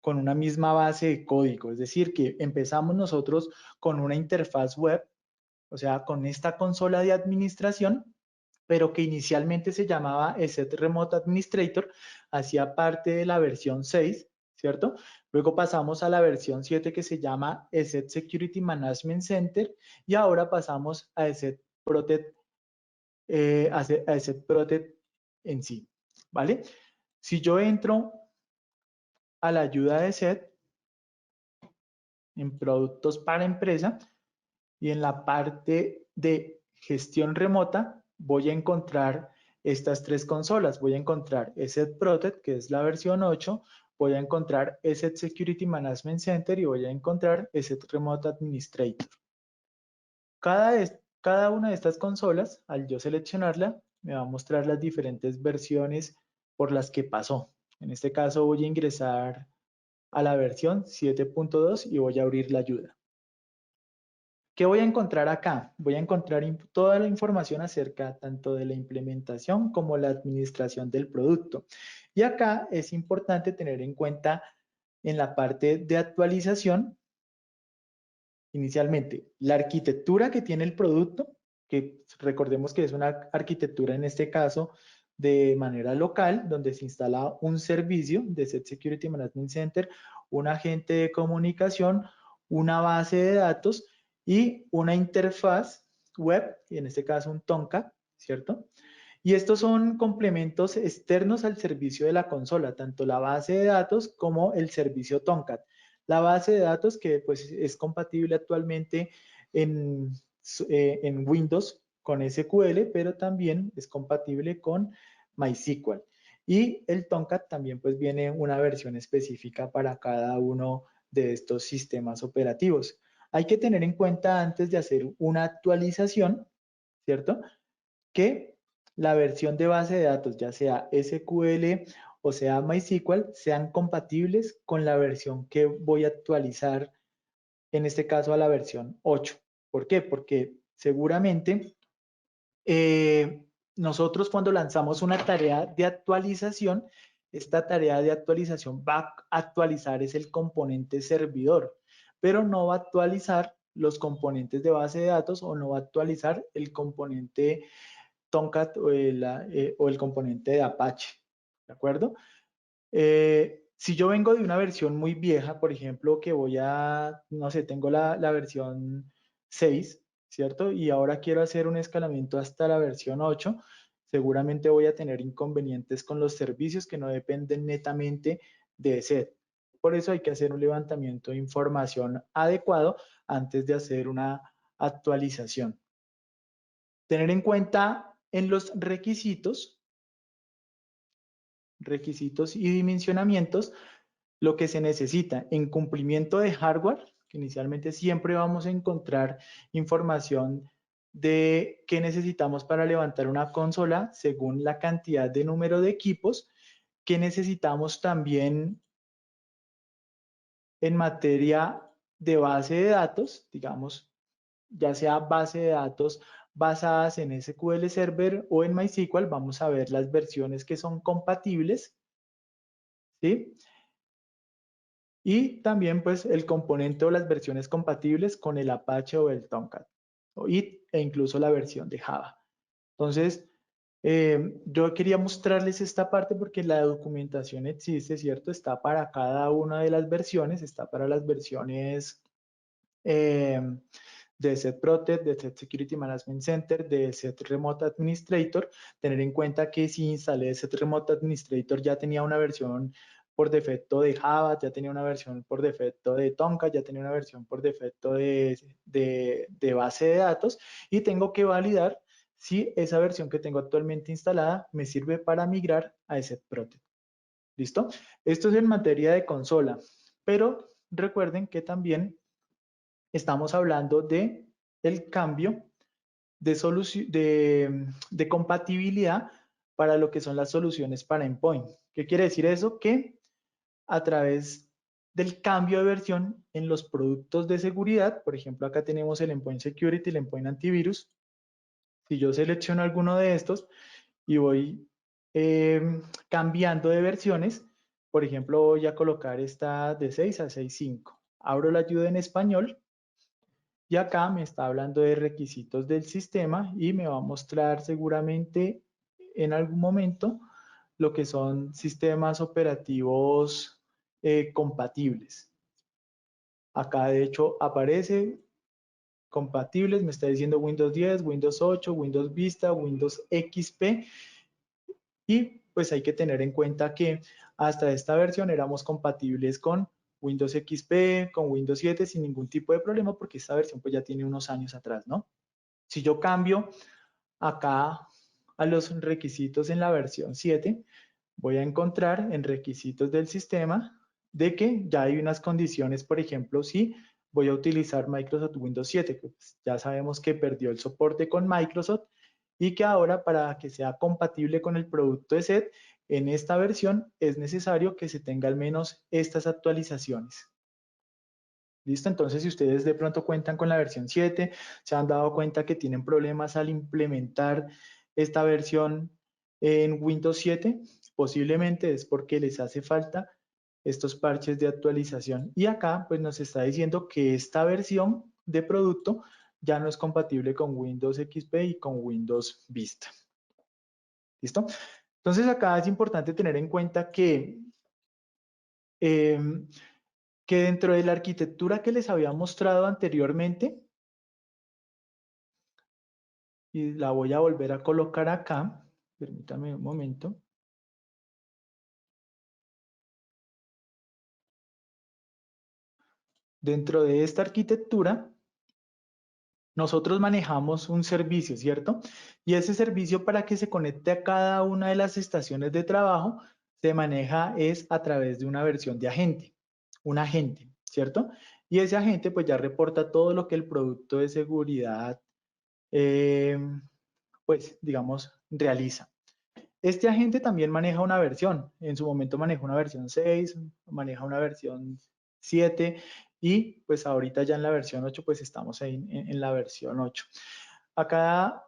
una misma base de código, es decir, que empezamos nosotros con una interfaz web, o sea, con esta consola de administración, pero que inicialmente se llamaba ESET Remote Administrator, hacía parte de la versión 6, ¿cierto? Luego pasamos a la versión 7 que se llama ESET Security Management Center y ahora pasamos a ESET Protect, a ESET Protect en sí, ¿vale? Si yo entro a la ayuda de ESET en productos para empresa y en la parte de gestión remota voy a encontrar estas 3 consolas. Voy a encontrar ESET Protect, que es la versión 8, voy a encontrar ESET Security Management Center y voy a encontrar ESET Remote Administrator. Cada una de estas consolas, al yo seleccionarla, me va a mostrar las diferentes versiones por las que pasó. En este caso voy a ingresar a la versión 7.2 y voy a abrir la ayuda. ¿Qué voy a encontrar acá? Voy a encontrar toda la información acerca tanto de la implementación como la administración del producto. Y acá es importante tener en cuenta en la parte de actualización inicialmente la arquitectura que tiene el producto, que recordemos que es una arquitectura en este caso de manera local, donde se instala un servicio de Set Security Management Center, un agente de comunicación, una base de datos y una interfaz web, y en este caso un Tomcat, ¿cierto? Y estos son complementos externos al servicio de la consola, tanto la base de datos como el servicio Tomcat. La base de datos que pues es compatible actualmente en, en Windows con SQL, pero también es compatible con MySQL. Y el Tomcat también pues viene una versión específica para cada uno de estos sistemas operativos. Hay que tener en cuenta antes de hacer una actualización, ¿cierto? Que la versión de base de datos, ya sea SQL o sea MySQL, sean compatibles con la versión que voy a actualizar, en este caso a la versión 8. ¿Por qué? Porque seguramente nosotros cuando lanzamos una tarea de actualización, esta tarea de actualización va a actualizar es el componente servidor, pero no va a actualizar los componentes de base de datos o no va a actualizar el componente Tomcat o el componente de Apache, ¿de acuerdo? Si yo vengo de una versión muy vieja, por ejemplo, que voy a, no sé, tengo la versión 6, ¿cierto? Y ahora quiero hacer un escalamiento hasta la versión 8, seguramente voy a tener inconvenientes con los servicios que no dependen netamente de SET. Por eso hay que hacer un levantamiento de información adecuado antes de hacer una actualización. Tener en cuenta en los requisitos y dimensionamientos, lo que se necesita en cumplimiento de hardware, que inicialmente siempre vamos a encontrar información de qué necesitamos para levantar una consola según la cantidad de número de equipos, que necesitamos también en materia de base de datos, digamos, ya sea base de datos basadas en SQL Server o en MySQL, vamos a ver las versiones que son compatibles, ¿sí? Y también pues el componente o las versiones compatibles con el Apache o el Tomcat e incluso la versión de Java. Entonces, yo quería mostrarles esta parte porque la documentación existe, ¿cierto? Está para cada una de las versiones, está para las versiones eh, de Set Protect, de Set Security Management Center, de Set Remote Administrator. Tener en cuenta que si instalé Set Remote Administrator ya tenía una versión por defecto de Java, ya tenía una versión por defecto de Tomcat, ya tenía una versión por defecto de base de datos y tengo que validar si esa versión que tengo actualmente instalada me sirve para migrar a Set Protect. ¿Listo? Esto es en materia de consola, pero recuerden que también estamos hablando de el cambio de compatibilidad para lo que son las soluciones para endpoint. ¿Qué quiere decir eso? Que a través del cambio de versión en los productos de seguridad, por ejemplo, acá tenemos el endpoint security, el endpoint antivirus. Si yo selecciono alguno de estos y voy cambiando de versiones, por ejemplo, voy a colocar esta de 6 a 6.5. Abro la ayuda en español y acá me está hablando de requisitos del sistema y me va a mostrar seguramente en algún momento lo que son sistemas operativos compatibles. Acá de hecho aparece compatibles, me está diciendo Windows 10, Windows 8, Windows Vista, Windows XP y pues hay que tener en cuenta que hasta esta versión éramos compatibles con Windows XP, con Windows 7 sin ningún tipo de problema porque esta versión pues ya tiene unos años atrás, ¿no? Si yo cambio acá a los requisitos en la versión 7, voy a encontrar en requisitos del sistema de que ya hay unas condiciones, por ejemplo, si voy a utilizar Microsoft Windows 7, que pues ya sabemos que perdió el soporte con Microsoft y que ahora para que sea compatible con el producto de SET, en esta versión es necesario que se tenga al menos estas actualizaciones. ¿Listo? Entonces, si ustedes de pronto cuentan con la versión 7, se han dado cuenta que tienen problemas al implementar esta versión en Windows 7, posiblemente es porque les hace falta estos parches de actualización. Y acá, pues nos está diciendo que esta versión de producto ya no es compatible con Windows XP y con Windows Vista. ¿Listo? Entonces acá es importante tener en cuenta eh, que dentro de la arquitectura que les había mostrado anteriormente, y la voy a volver a colocar acá, permítame un momento. Dentro de esta arquitectura, nosotros manejamos un servicio, ¿cierto? Y ese servicio para que se conecte a cada una de las estaciones de trabajo se maneja es a través de una versión de agente, un agente, ¿cierto? Y ese agente pues ya reporta todo lo que el producto de seguridad, eh, pues digamos, realiza. Este agente también maneja una versión. En su momento maneja una versión 6, maneja una versión 7 y pues ahorita ya en la versión 8 pues estamos ahí en la versión 8. Acá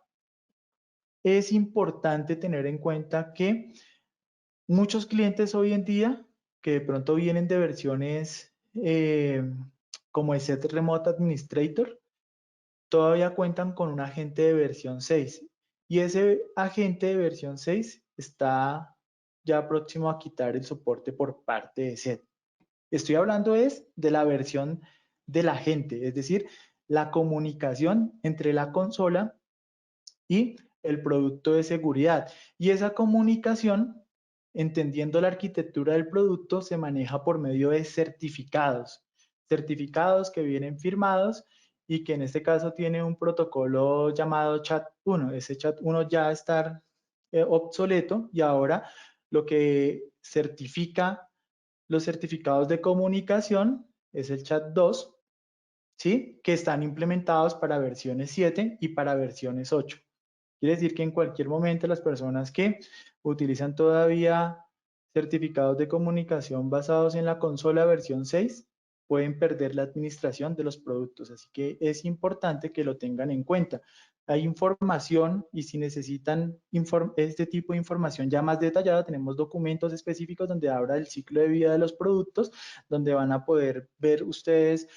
es importante tener en cuenta que muchos clientes hoy en día que de pronto vienen de versiones como ESET Remote Administrator, todavía cuentan con un agente de versión 6 y ese agente de versión 6 está ya próximo a quitar el soporte por parte de SET. Estoy hablando es de la versión del agente, es decir, la comunicación entre la consola y el producto de seguridad. Y esa comunicación, entendiendo la arquitectura del producto, se maneja por medio de certificados. Certificados que vienen firmados y que en este caso tiene un protocolo llamado chat 1. Ese chat 1 ya está obsoleto y ahora lo que certifica los certificados de comunicación es el chat 2, ¿sí? Que están implementados para versiones 7 y para versiones 8. Quiere decir que en cualquier momento las personas que utilizan todavía certificados de comunicación basados en la consola versión 6 pueden perder la administración de los productos. Así que es importante que lo tengan en cuenta. Hay información y si necesitan este tipo de información ya más detallada, tenemos documentos específicos donde habla del ciclo de vida de los productos, donde van a poder ver ustedes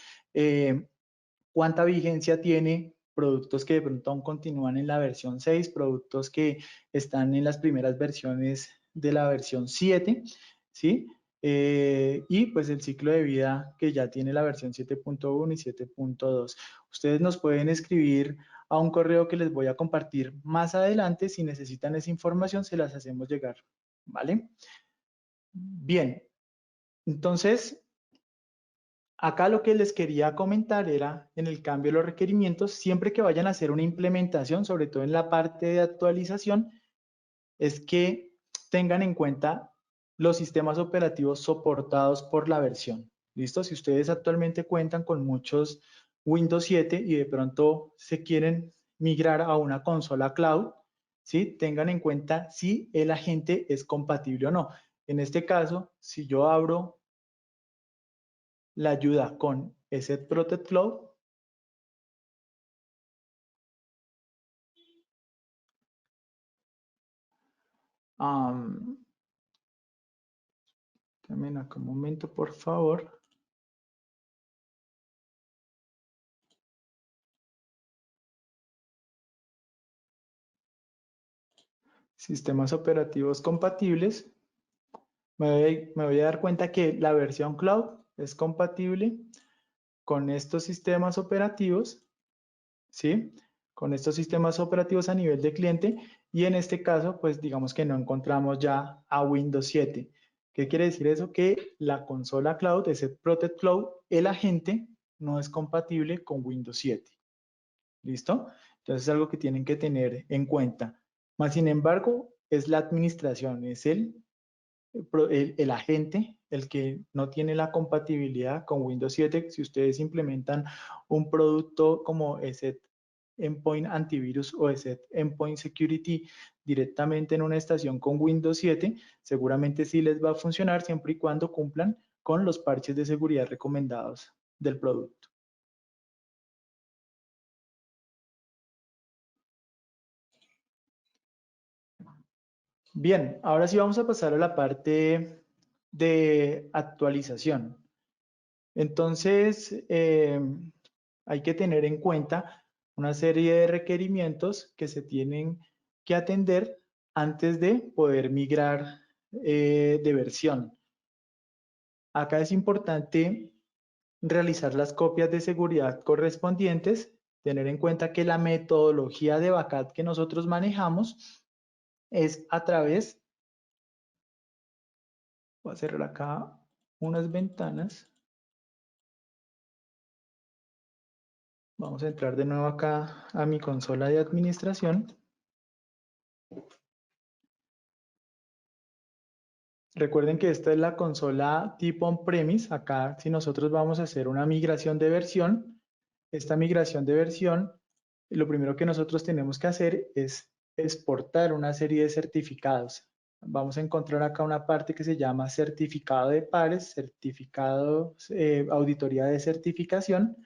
cuánta vigencia tiene productos que de pronto aún continúan en la versión 6, productos que están en las primeras versiones de la versión 7, ¿sí? Y pues el ciclo de vida que ya tiene la versión 7.1 y 7.2. Ustedes nos pueden escribir a un correo que les voy a compartir más adelante. Si necesitan esa información, se las hacemos llegar, ¿vale? Bien, entonces acá lo que les quería comentar era en el cambio de los requerimientos, siempre que vayan a hacer una implementación, sobre todo en la parte de actualización, es que tengan en cuenta los sistemas operativos soportados por la versión. ¿Listo? Si ustedes actualmente cuentan con muchos Windows 7 y de pronto se quieren migrar a una consola cloud, ¿sí? Tengan en cuenta si el agente es compatible o no. En este caso, si yo abro la ayuda con ESET Protect Cloud, también acá un momento, por favor. Sistemas operativos compatibles. Me voy a dar cuenta que la versión cloud es compatible con estos sistemas operativos, ¿sí? Con estos sistemas operativos a nivel de cliente y en este caso, pues digamos que no encontramos ya a Windows 7. ¿Qué quiere decir eso? Que la consola cloud, ese Protect Cloud, el agente no es compatible con Windows 7. ¿Listo? Entonces es algo que tienen que tener en cuenta. Más sin embargo, es la administración, es el agente el que no tiene la compatibilidad con Windows 7. Si ustedes implementan un producto como ESET Endpoint Antivirus o ESET Endpoint Security directamente en una estación con Windows 7, seguramente sí les va a funcionar siempre y cuando cumplan con los parches de seguridad recomendados del producto. Bien, ahora sí vamos a pasar a la parte de actualización. Entonces, hay que tener en cuenta una serie de requerimientos que se tienen que atender antes de poder migrar de versión. Acá es importante realizar las copias de seguridad correspondientes, tener en cuenta que la metodología de backup que nosotros manejamos es a través, voy a cerrar acá unas ventanas, vamos a entrar de nuevo acá a mi consola de administración. Recuerden que esta es la consola tipo on-premise. Acá, si nosotros vamos a hacer una migración de versión, esta migración de versión, lo primero que nosotros tenemos que hacer es exportar una serie de certificados. Vamos a encontrar acá una parte que se llama certificado de pares, certificado, auditoría de certificación.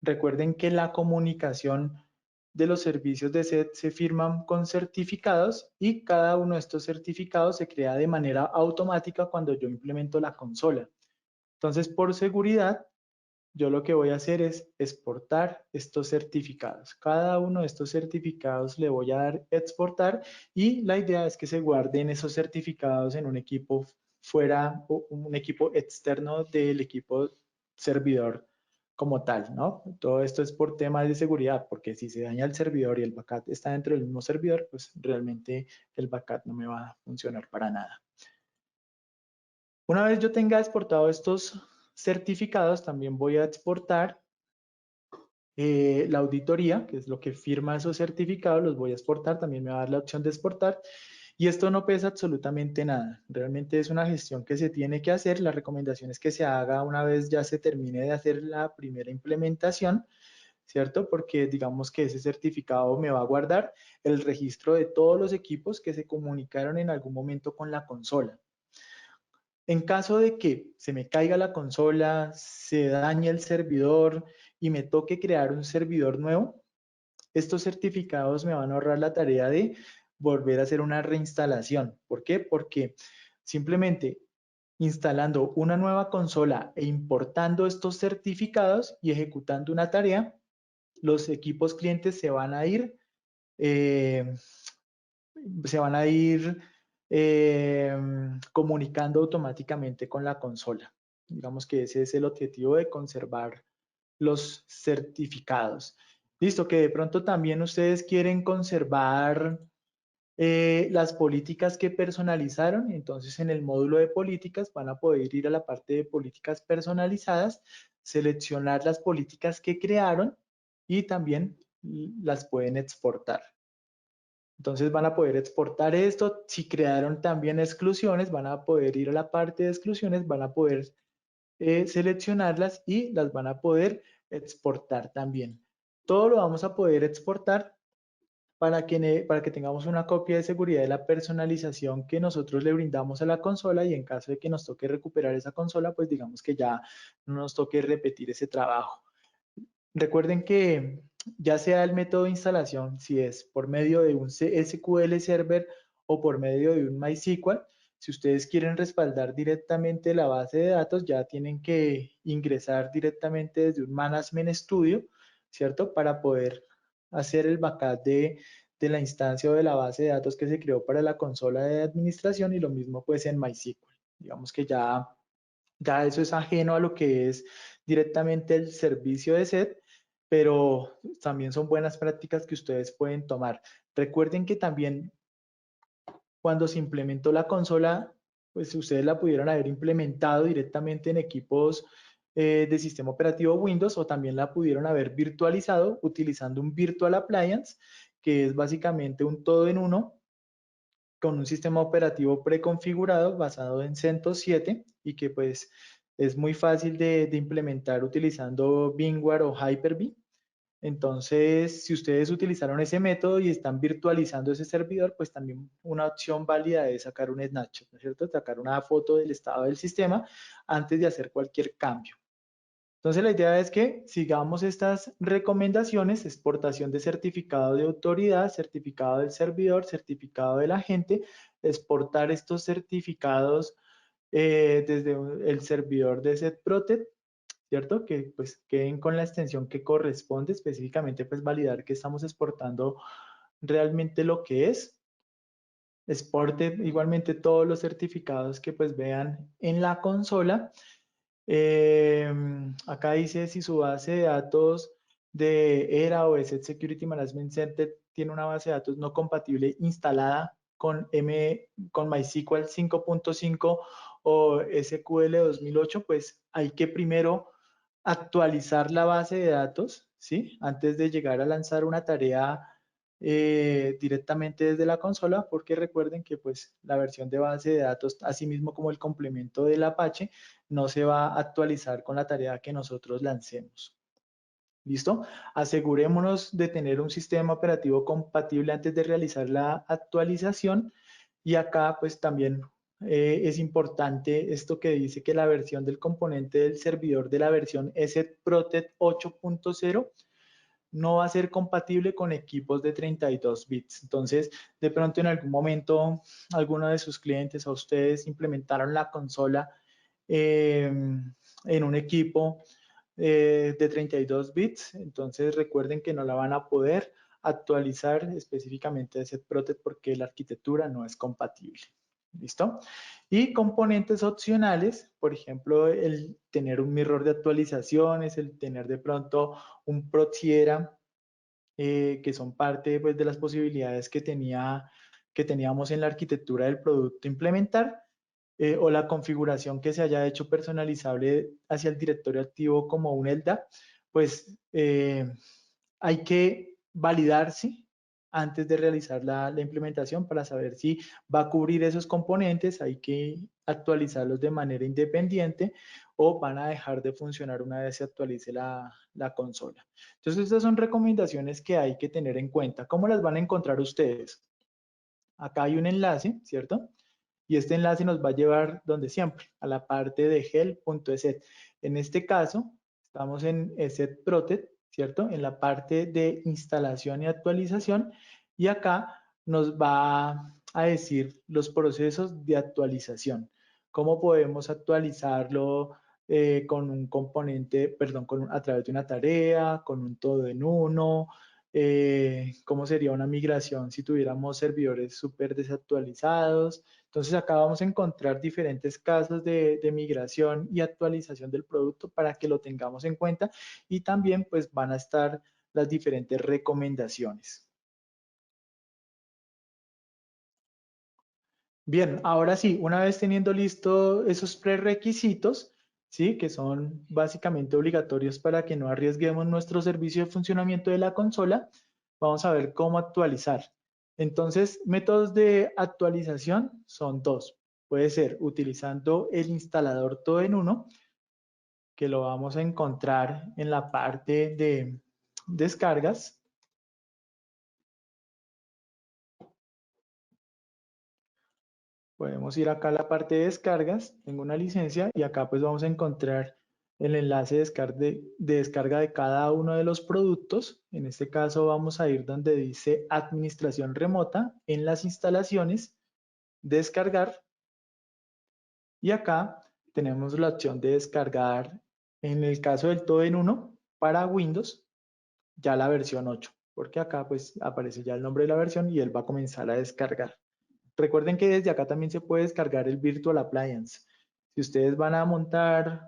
Recuerden que la comunicación de los servicios de SET se firman con certificados y cada uno de estos certificados se crea de manera automática cuando yo implemento la consola. Entonces, por seguridad, yo lo que voy a hacer es exportar estos certificados. Cada uno de estos certificados le voy a dar exportar y la idea es que se guarden esos certificados en un equipo fuera o un equipo externo del equipo servidor como tal, ¿no? Todo esto es por temas de seguridad, porque si se daña el servidor y el backup está dentro del mismo servidor, pues realmente el backup no me va a funcionar para nada. Una vez yo tenga exportado estos certificados, también voy a exportar la auditoría, que es lo que firma esos certificados, los voy a exportar, también me va a dar la opción de exportar. Y esto no pesa absolutamente nada. Realmente es una gestión que se tiene que hacer. La recomendación es que se haga una vez ya se termine de hacer la primera implementación, ¿cierto? Porque digamos que ese certificado me va a guardar el registro de todos los equipos que se comunicaron en algún momento con la consola. En caso de que se me caiga la consola, se dañe el servidor y me toque crear un servidor nuevo, estos certificados me van a ahorrar la tarea de volver a hacer una reinstalación. ¿Por qué? Porque simplemente instalando una nueva consola e importando estos certificados y ejecutando una tarea, los equipos clientes eh, se van a ir eh, comunicando automáticamente con la consola. Digamos que ese es el objetivo de conservar los certificados. Listo, que de pronto también ustedes quieren conservar las políticas que personalizaron. Entonces, en el módulo de políticas van a poder ir a la parte de políticas personalizadas, seleccionar las políticas que crearon y también las pueden exportar. Entonces van a poder exportar esto. Si crearon también exclusiones, van a poder ir a la parte de exclusiones, van a poder seleccionarlas y las van a poder exportar también. Todo lo vamos a poder exportar para que tengamos una copia de seguridad de la personalización que nosotros le brindamos a la consola y en caso de que nos toque recuperar esa consola, pues digamos que ya no nos toque repetir ese trabajo. Recuerden que ya sea el método de instalación, si es por medio de un SQL Server o por medio de un MySQL, si ustedes quieren respaldar directamente la base de datos, ya tienen que ingresar directamente desde un Management Studio, ¿cierto? Para poder hacer el backup de la instancia o de la base de datos que se creó para la consola de administración y lo mismo pues en MySQL. Digamos que ya eso es ajeno a lo que es directamente el servicio de SET, pero también son buenas prácticas que ustedes pueden tomar. Recuerden que también cuando se implementó la consola, pues ustedes la pudieron haber implementado directamente en equipos de sistema operativo Windows o también la pudieron haber virtualizado utilizando un Virtual Appliance, que es básicamente un todo en uno con un sistema operativo preconfigurado basado en CentOS 7 y que pues es muy fácil de implementar utilizando VMware o Hyper-V. Entonces, si ustedes utilizaron ese método y están virtualizando ese servidor, pues también una opción válida es sacar un snapshot, ¿no es cierto? Sacar una foto del estado del sistema antes de hacer cualquier cambio. Entonces, la idea es que sigamos estas recomendaciones, exportación de certificado de autoridad, certificado del servidor, certificado del agente, exportar estos certificados desde el servidor de SetProtect, ¿cierto? Que pues queden con la extensión que corresponde, específicamente pues validar que estamos exportando realmente lo que es. Exporte igualmente todos los certificados que pues vean en la consola. Acá dice si su base de datos de ERA o Asset Security Management Center tiene una base de datos no compatible instalada con MySQL 5.5 o SQL 2008, pues hay que primero actualizar la base de datos, ¿sí? Antes de llegar a lanzar una tarea directamente desde la consola, porque recuerden que pues la versión de base de datos, así mismo como el complemento del Apache, no se va a actualizar con la tarea que nosotros lancemos. ¿Listo? Asegurémonos de tener un sistema operativo compatible antes de realizar la actualización. Y acá pues también es importante esto que dice que la versión del componente del servidor de la versión ESET-PROTECT 8.0 no va a ser compatible con equipos de 32 bits. Entonces, de pronto en algún momento, alguno de sus clientes o ustedes implementaron la consola en un equipo de 32 bits. Entonces, recuerden que no la van a poder actualizar específicamente de SetProtect porque la arquitectura no es compatible. ¿Listo? Y componentes opcionales, por ejemplo, el tener un mirror de actualizaciones, el tener de pronto un Proxiera, que son parte pues, de las posibilidades que teníamos en la arquitectura del producto implementar, o la configuración que se haya hecho personalizable hacia el directorio activo como un LDAP, pues hay que validarse antes de realizar la implementación para saber si va a cubrir esos componentes, hay que actualizarlos de manera independiente o van a dejar de funcionar una vez se actualice la consola. Entonces, estas son recomendaciones que hay que tener en cuenta. ¿Cómo las van a encontrar ustedes? Acá hay un enlace, ¿cierto? Y este enlace nos va a llevar donde siempre, a la parte de help.eset. En este caso, estamos en ESET Protect, ¿cierto? En la parte de instalación y actualización. Y acá nos va a decir los procesos de actualización. ¿Cómo podemos actualizarlo con un componente, perdón, a través de una tarea, con un todo en uno? Cómo sería una migración si tuviéramos servidores súper desactualizados. Entonces acá vamos a encontrar diferentes casos de migración y actualización del producto para que lo tengamos en cuenta y también pues van a estar las diferentes recomendaciones. Bien, ahora sí, una vez teniendo listo esos prerequisitos, ¿sí? Que son básicamente obligatorios para que no arriesguemos nuestro servicio de funcionamiento de la consola, vamos a ver cómo actualizar. Entonces, métodos de actualización son dos. Puede ser utilizando el instalador todo en uno, que lo vamos a encontrar en la parte de descargas. Podemos ir acá a la parte de descargas, tengo una licencia y acá pues vamos a encontrar el enlace de descarga de cada uno de los productos. En este caso vamos a ir donde dice administración remota en las instalaciones, descargar y acá tenemos la opción de descargar en el caso del todo en uno para Windows ya la versión 8 porque acá pues aparece ya el nombre de la versión y él va a comenzar a descargar. Recuerden que desde acá también se puede descargar el Virtual Appliance. Si ustedes van a montar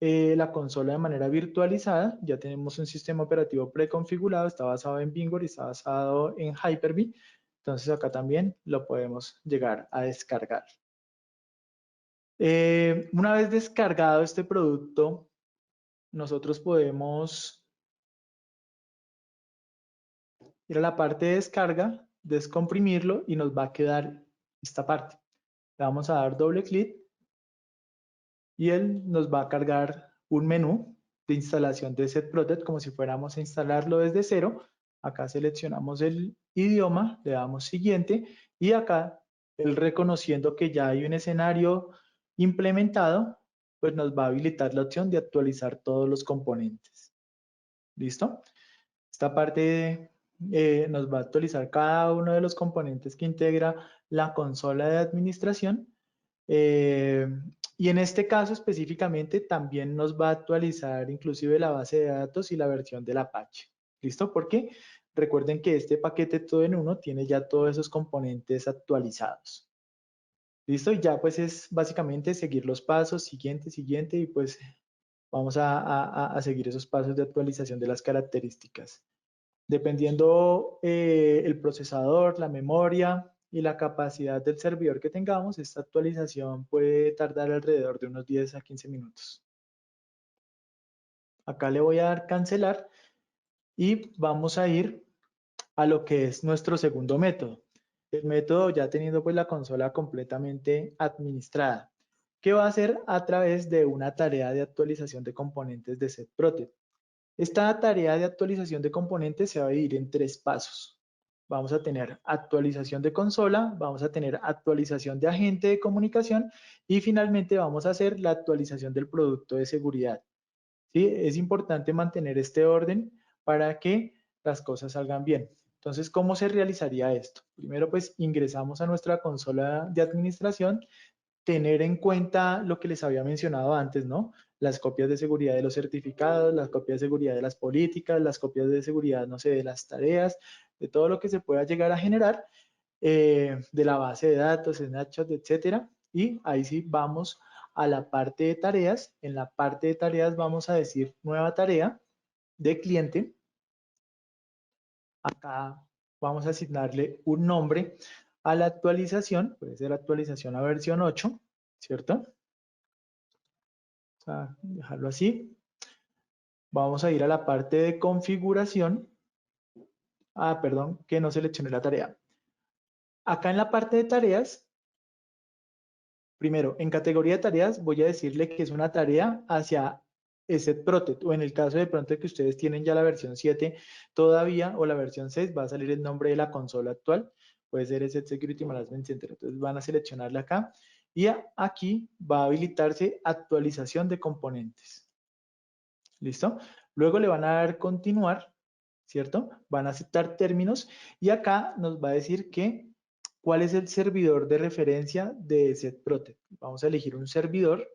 la consola de manera virtualizada, ya tenemos un sistema operativo preconfigurado, está basado en Bingor y está basado en Hyper-V. Entonces acá también lo podemos llegar a descargar. Una vez descargado este producto, nosotros podemos ir a la parte de descarga, descomprimirlo y nos va a quedar esta parte. Le vamos a dar doble clic y él nos va a cargar un menú de instalación de SetProtect como si fuéramos a instalarlo desde cero. Acá seleccionamos el idioma, le damos siguiente y acá él reconociendo que ya hay un escenario implementado, pues nos va a habilitar la opción de actualizar todos los componentes. ¿Listo? Esta parte nos va a actualizar cada uno de los componentes que integra la consola de administración. Y en este caso específicamente también nos va a actualizar inclusive la base de datos y la versión del Apache. ¿Listo? Porque recuerden que este paquete todo en uno tiene ya todos esos componentes actualizados. ¿Listo? Y ya pues es básicamente seguir los pasos, siguiente, siguiente, y pues vamos a seguir esos pasos de actualización de las características. Dependiendo el procesador, la memoria y la capacidad del servidor que tengamos, esta actualización puede tardar alrededor de unos 10 a 15 minutos. Acá le voy a dar cancelar y vamos a ir a lo que es nuestro segundo método. El método ya teniendo pues la consola completamente administrada, que va a ser a través de una tarea de actualización de componentes de SetProtect. Esta tarea de actualización de componentes se va a dividir en 3 pasos. Vamos a tener actualización de consola, vamos a tener actualización de agente de comunicación y finalmente vamos a hacer la actualización del producto de seguridad. ¿Sí? Es importante mantener este orden para que las cosas salgan bien. Entonces, ¿cómo se realizaría esto? Primero, pues ingresamos a nuestra consola de administración, tener en cuenta lo que les había mencionado antes, ¿no? Las copias de seguridad de los certificados, las copias de seguridad de las políticas, las copias de seguridad, no sé, de las tareas, de todo lo que se pueda llegar a generar, de la base de datos, snapshot, etcétera. Y ahí sí vamos a la parte de tareas. En la parte de tareas vamos a decir nueva tarea de cliente. Acá vamos a asignarle un nombre a la actualización, puede ser actualización a versión 8, ¿cierto? A dejarlo así. Vamos a ir a la parte de configuración. Ah, perdón, que no seleccioné la tarea. Acá en la parte de tareas, primero, en categoría de tareas, voy a decirle que es una tarea hacia SetProtect, o en el caso de pronto que ustedes tienen ya la versión 7 todavía, o la versión 6, va a salir el nombre de la consola actual, puede ser Set Security Management Center, entonces van a seleccionarla acá, y aquí va a habilitarse actualización de componentes. ¿Listo? Luego le van a dar continuar, ¿cierto? Van a aceptar términos y acá nos va a decir que cuál es el servidor de referencia de SetProtect. Vamos a elegir un servidor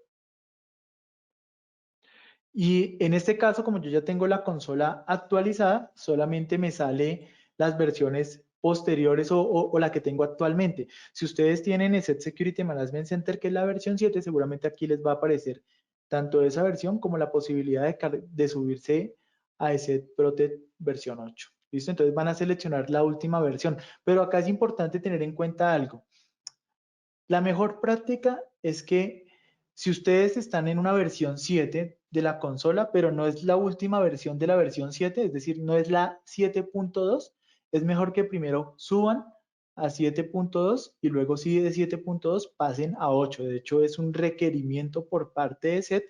y en este caso, como yo ya tengo la consola actualizada, solamente me sale las versiones posteriores o la que tengo actualmente. Si ustedes tienen el Set Security Management Center, que es la versión 7, seguramente aquí les va a aparecer tanto esa versión como la posibilidad de subirse a Set Protect versión 8. ¿Listo? Entonces van a seleccionar la última versión. Pero acá es importante tener en cuenta algo. La mejor práctica es que si ustedes están en una versión 7 de la consola, pero no es la última versión de la versión 7, es decir, no es la 7.2, es mejor que primero suban a 7.2 y luego sí de 7.2 pasen a 8. De hecho, es un requerimiento por parte de SET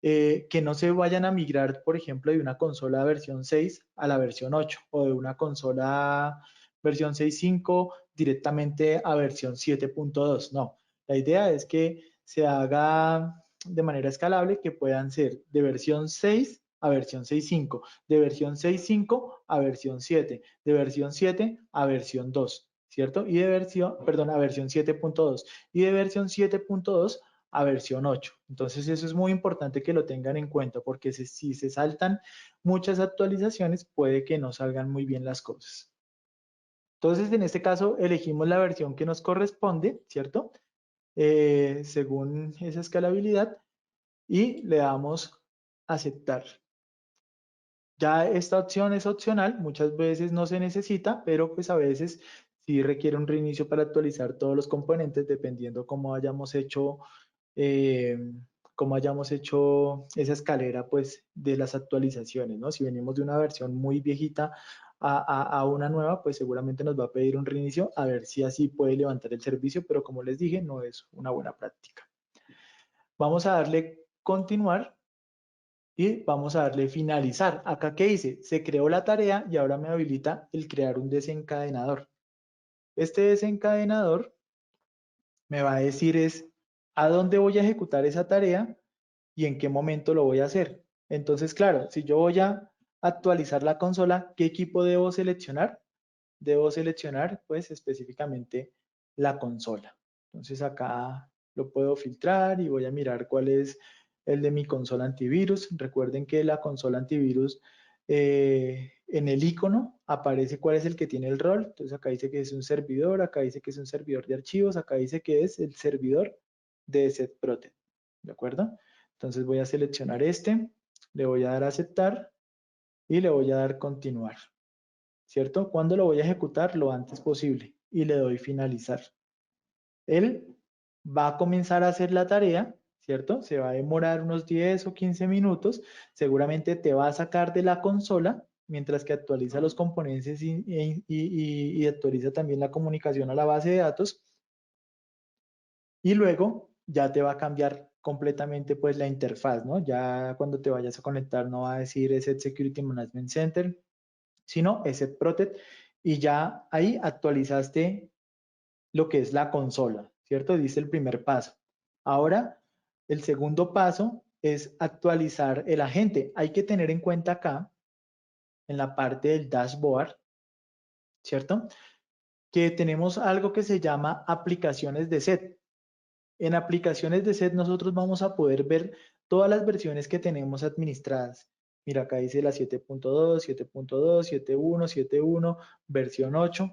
que no se vayan a migrar, por ejemplo, de una consola versión 6 a la versión 8 o de una consola versión 6.5 directamente a versión 7.2. No, la idea es que se haga de manera escalable, que puedan ser de versión 6 a versión 6.5, de versión 6.5 a versión 7, de versión 7 a versión 2, ¿cierto? Y de versión, perdón, a versión 7.2 y de versión 7.2 a versión 8. Entonces eso es muy importante que lo tengan en cuenta porque si se saltan muchas actualizaciones puede que no salgan muy bien las cosas. Entonces en este caso elegimos la versión que nos corresponde, ¿cierto? Según esa escalabilidad y le damos aceptar. Ya esta opción es opcional, muchas veces no se necesita, pero pues a veces sí requiere un reinicio para actualizar todos los componentes dependiendo cómo hayamos hecho eh, esa escalera pues de las actualizaciones, ¿no? Si venimos de una versión muy viejita a una nueva, pues seguramente nos va a pedir un reinicio a ver si así puede levantar el servicio, pero como les dije, no es una buena práctica. Vamos a darle continuar y vamos a darle finalizar. Acá, ¿qué dice? Se creó la tarea y ahora me habilita el crear un desencadenador. Este desencadenador me va a decir es a dónde voy a ejecutar esa tarea y en qué momento lo voy a hacer. Entonces, claro, si yo voy a actualizar la consola, ¿qué equipo debo seleccionar? Debo seleccionar, pues, específicamente la consola. Entonces, acá lo puedo filtrar y voy a mirar cuál es el de mi consola antivirus. Recuerden que la consola antivirus en el icono aparece cuál es el que tiene el rol. Entonces acá dice que es un servidor, acá dice que es un servidor de archivos, acá dice que es el servidor de ZProtect. ¿De acuerdo? Entonces voy a seleccionar este, le voy a dar a aceptar y le voy a dar continuar. ¿Cierto? ¿Cuándo lo voy a ejecutar? Lo antes posible y le doy finalizar. Él va a comenzar a hacer la tarea, ¿cierto? Se va a demorar unos 10 o 15 minutos. Seguramente te va a sacar de la consola mientras que actualiza los componentes y actualiza también la comunicación a la base de datos. Y luego ya te va a cambiar completamente pues la interfaz, ¿no? Ya cuando te vayas a conectar no va a decir ESET Security Management Center, sino ESET Protect, y ya ahí actualizaste lo que es la consola, ¿cierto? Dice el primer paso. Ahora, el segundo paso es actualizar el agente. Hay que tener en cuenta acá, en la parte del dashboard, ¿cierto? Que tenemos algo que se llama aplicaciones de set. En aplicaciones de set nosotros vamos a poder ver todas las versiones que tenemos administradas. Mira, acá dice la 7.2, 7.2, 7.1, 7.1, versión 8.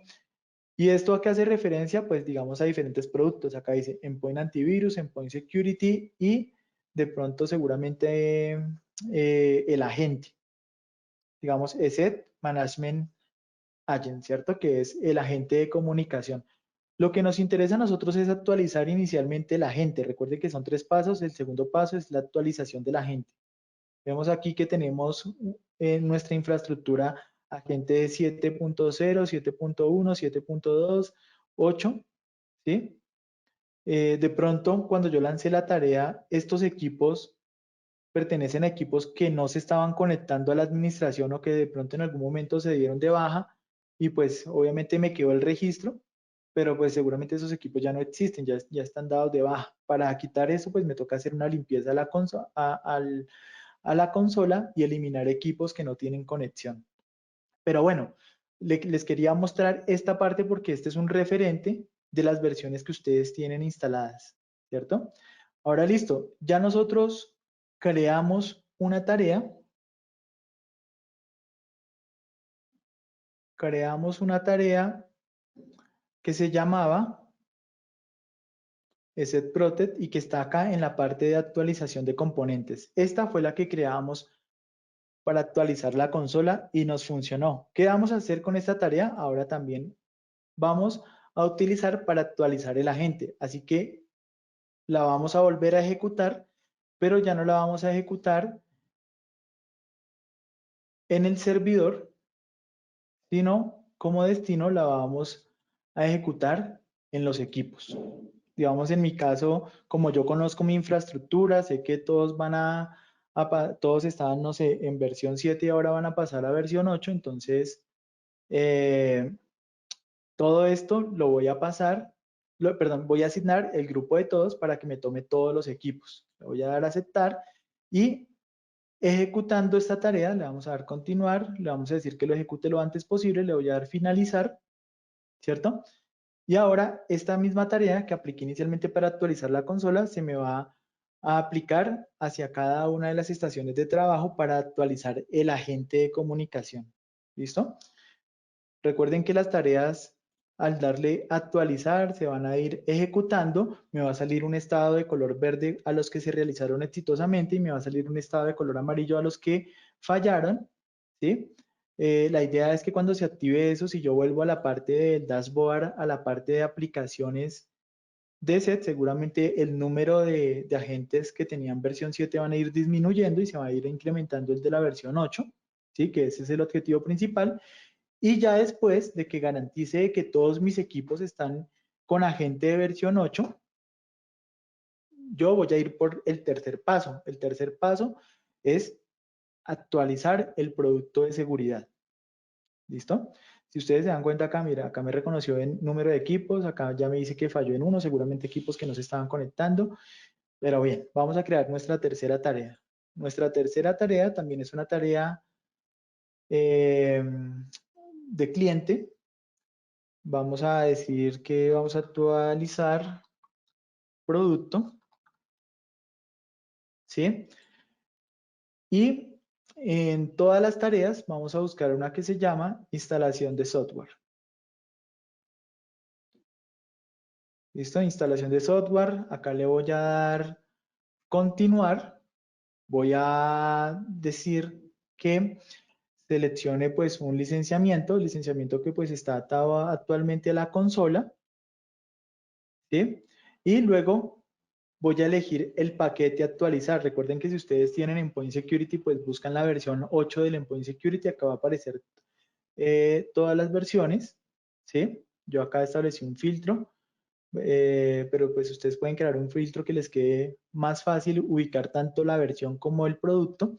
¿Y esto a qué hace referencia? Pues digamos a diferentes productos. Acá dice Endpoint Antivirus, Endpoint Security y de pronto seguramente el agente. Digamos ESET Management Agent, ¿cierto? Que es el agente de comunicación. Lo que nos interesa a nosotros es actualizar inicialmente el agente. Recuerde que son 3 pasos. El segundo paso es la actualización del agente. Vemos aquí que tenemos en nuestra infraestructura agente 7.0, 7.1, 7.2, 8, ¿sí? De pronto, cuando yo lancé la tarea, estos equipos pertenecen a equipos que no se estaban conectando a la administración o que de pronto en algún momento se dieron de baja y pues obviamente me quedó el registro, pero pues seguramente esos equipos ya no existen, ya están dados de baja. Para quitar eso, pues me toca hacer una limpieza a la consola y eliminar equipos que no tienen conexión. Pero bueno, les quería mostrar esta parte porque este es un referente de las versiones que ustedes tienen instaladas, ¿cierto? Ahora listo, ya nosotros creamos una tarea que se llamaba ESET Protect y que está acá en la parte de actualización de componentes. Esta fue la que creamos para actualizar la consola y nos funcionó. ¿Qué vamos a hacer con esta tarea? Ahora también vamos a utilizar para actualizar el agente. Así que la vamos a volver a ejecutar, pero ya no la vamos a ejecutar en el servidor, sino como destino la vamos a ejecutar en los equipos. Digamos, en mi caso, como yo conozco mi infraestructura, sé que todos todos estaban, no sé, en versión 7 y ahora van a pasar a versión 8, entonces eh, todo esto lo voy a pasar, perdón, voy a asignar el grupo de todos para que me tome todos los equipos. Le voy a dar a aceptar y ejecutando esta tarea, le vamos a dar continuar, le vamos a decir que lo ejecute lo antes posible, le voy a dar finalizar, ¿cierto? Y ahora esta misma tarea que apliqué inicialmente para actualizar la consola se me va a aplicar hacia cada una de las estaciones de trabajo para actualizar el agente de comunicación. ¿Listo? Recuerden que las tareas al darle actualizar se van a ir ejecutando, me va a salir un estado de color verde a los que se realizaron exitosamente y me va a salir un estado de color amarillo a los que fallaron, ¿sí? La idea es que cuando se active eso, si yo vuelvo a la parte del dashboard, a la parte de aplicaciones de set, seguramente el número de agentes que tenían versión 7 van a ir disminuyendo y se va a ir incrementando el de la versión 8, ¿sí? Que ese es el objetivo principal. Y ya después de que garantice que todos mis equipos están con agente de versión 8, yo voy a ir por el tercer paso. El tercer paso es actualizar el producto de seguridad. ¿Listo? Si ustedes se dan cuenta acá, mira, acá me reconoció en número de equipos, acá ya me dice que falló en uno, seguramente equipos que no se estaban conectando. Pero bien, vamos a crear nuestra tercera tarea. Nuestra tercera tarea también es una tarea eh, de cliente. Vamos a decir que vamos a actualizar producto, ¿sí? Y en todas las tareas vamos a buscar una que se llama instalación de software. ¿Listo? Instalación de software. Acá le voy a dar continuar. Voy a decir que seleccione pues un licenciamiento que pues está atado actualmente a la consola, ¿sí? Y luego voy a elegir el paquete actualizar. Recuerden que si ustedes tienen Endpoint Security, pues buscan la versión 8 del Endpoint Security, acá va a aparecer todas las versiones, ¿sí? Yo acá establecí un filtro, pero pues ustedes pueden crear un filtro que les quede más fácil ubicar tanto la versión como el producto.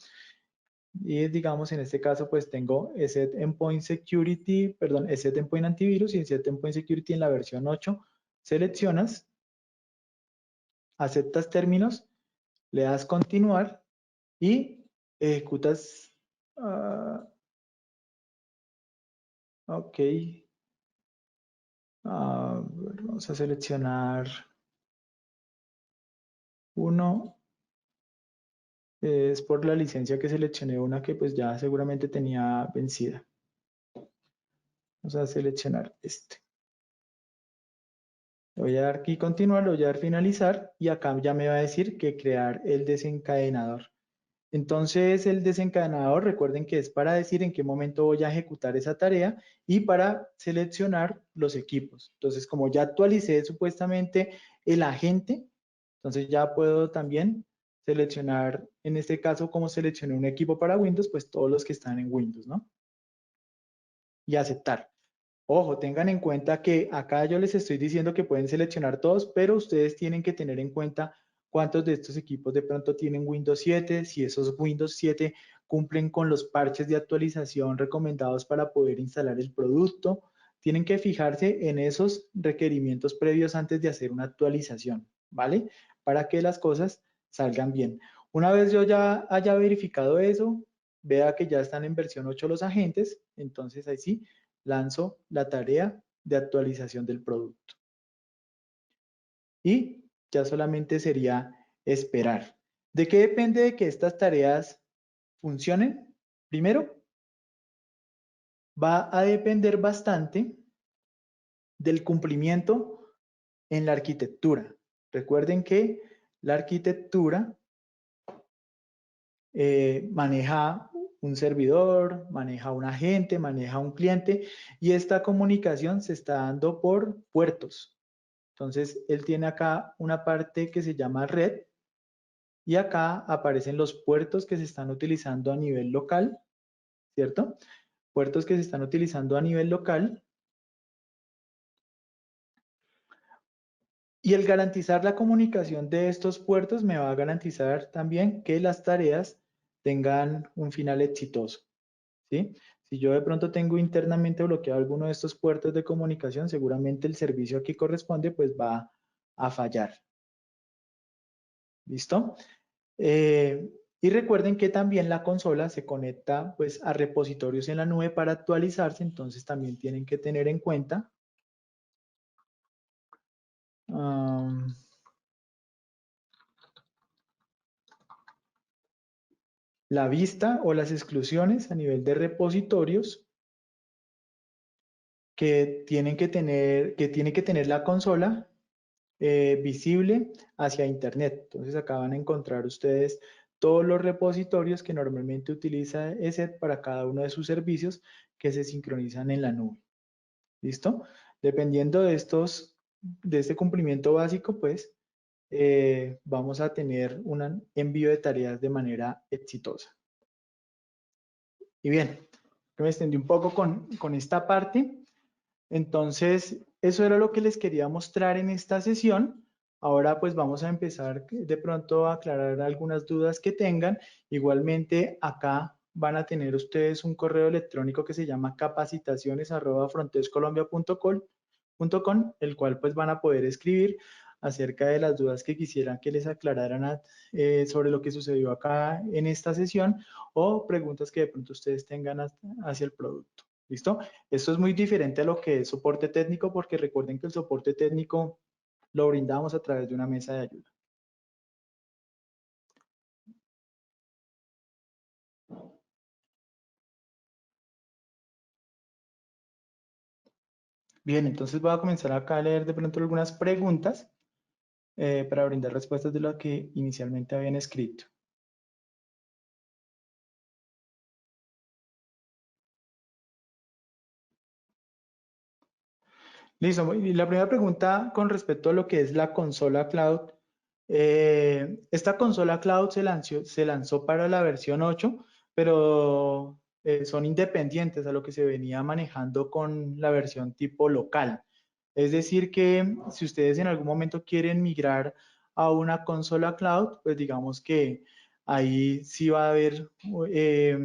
Y digamos, en este caso, pues tengo ESET Endpoint Security, perdón, ESET Endpoint Antivirus y ESET Endpoint Security en la versión 8. Seleccionas, aceptas términos, le das continuar y ejecutas. Ok. Vamos a seleccionar uno. Es por la licencia que seleccioné una que pues ya seguramente tenía vencida. Vamos a seleccionar este. Le voy a dar aquí continuar, le voy a dar finalizar y acá ya me va a decir que crear el desencadenador. Entonces el desencadenador, recuerden que es para decir en qué momento voy a ejecutar esa tarea y para seleccionar los equipos. Entonces como ya actualicé supuestamente el agente, entonces ya puedo también seleccionar, en este caso como seleccioné un equipo para Windows, pues todos los que están en Windows, ¿no? Y aceptar. Ojo, tengan en cuenta que acá yo les estoy diciendo que pueden seleccionar todos, pero ustedes tienen que tener en cuenta cuántos de estos equipos de pronto tienen Windows 7, si esos Windows 7 cumplen con los parches de actualización recomendados para poder instalar el producto. Tienen que fijarse en esos requerimientos previos antes de hacer una actualización, ¿vale? Para que las cosas salgan bien. Una vez yo ya haya verificado eso, vea que ya están en versión 8 los agentes, entonces ahí sí lanzo la tarea de actualización del producto. Y ya solamente sería esperar. ¿De qué depende de que estas tareas funcionen? Primero, va a depender bastante del cumplimiento en la arquitectura. Recuerden que la arquitectura maneja un servidor, maneja un agente, maneja un cliente y esta comunicación se está dando por puertos. Entonces, él tiene acá una parte que se llama red y acá aparecen los puertos que se están utilizando a nivel local, ¿cierto? Puertos que se están utilizando a nivel local. Y el garantizar la comunicación de estos puertos me va a garantizar también que las tareas tengan un final exitoso, ¿sí? Si yo de pronto tengo internamente bloqueado alguno de estos puertos de comunicación, seguramente el servicio aquí corresponde pues va a fallar. ¿Listo? Y recuerden que también la consola se conecta pues a repositorios en la nube para actualizarse, entonces también tienen que tener en cuenta la vista o las exclusiones a nivel de repositorios que tiene que tener la consola visible hacia Internet. Entonces acá van a encontrar ustedes todos los repositorios que normalmente utiliza ESET para cada uno de sus servicios que se sincronizan en la nube. ¿Listo? Dependiendo de este cumplimiento básico, pues vamos a tener un envío de tareas de manera exitosa. Y bien, me extendí un poco con esta parte. Entonces, eso era lo que les quería mostrar en esta sesión. Ahora pues vamos a empezar de pronto a aclarar algunas dudas que tengan. Igualmente acá van a tener ustedes un correo electrónico que se llama capacitaciones@frontescolombia.com, el cual pues van a poder escribir acerca de las dudas que quisieran que les aclararan sobre lo que sucedió acá en esta sesión o preguntas que de pronto ustedes tengan hacia el producto. ¿Listo? Esto es muy diferente a lo que es soporte técnico porque recuerden que el soporte técnico lo brindamos a través de una mesa de ayuda. Bien, entonces voy a comenzar acá a leer de pronto algunas preguntas para brindar respuestas de lo que inicialmente habían escrito. Listo. Y la primera pregunta con respecto a lo que es la consola cloud. Esta consola cloud se lanzó para la versión 8, pero son independientes a lo que se venía manejando con la versión tipo local. Es decir, que si ustedes en algún momento quieren migrar a una consola cloud, pues digamos que ahí sí va a haber eh,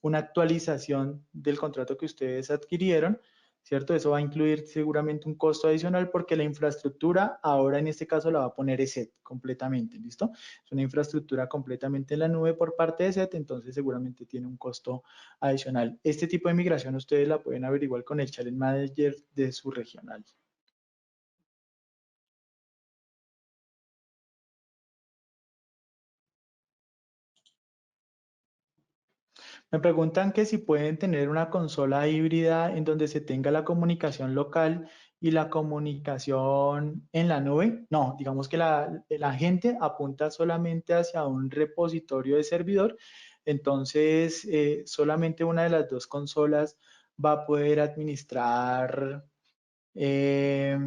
una actualización del contrato que ustedes adquirieron, ¿cierto? Eso va a incluir seguramente un costo adicional porque la infraestructura ahora en este caso la va a poner ESET completamente, ¿listo? Es una infraestructura completamente en la nube por parte de ESET, entonces seguramente tiene un costo adicional. Este tipo de migración ustedes la pueden averiguar con el Challenge Manager de su regional. Me preguntan que si pueden tener una consola híbrida en donde se tenga la comunicación local y la comunicación en la nube. No, digamos que la gente apunta solamente hacia un repositorio de servidor. Entonces, solamente una de las dos consolas va a poder administrar eh,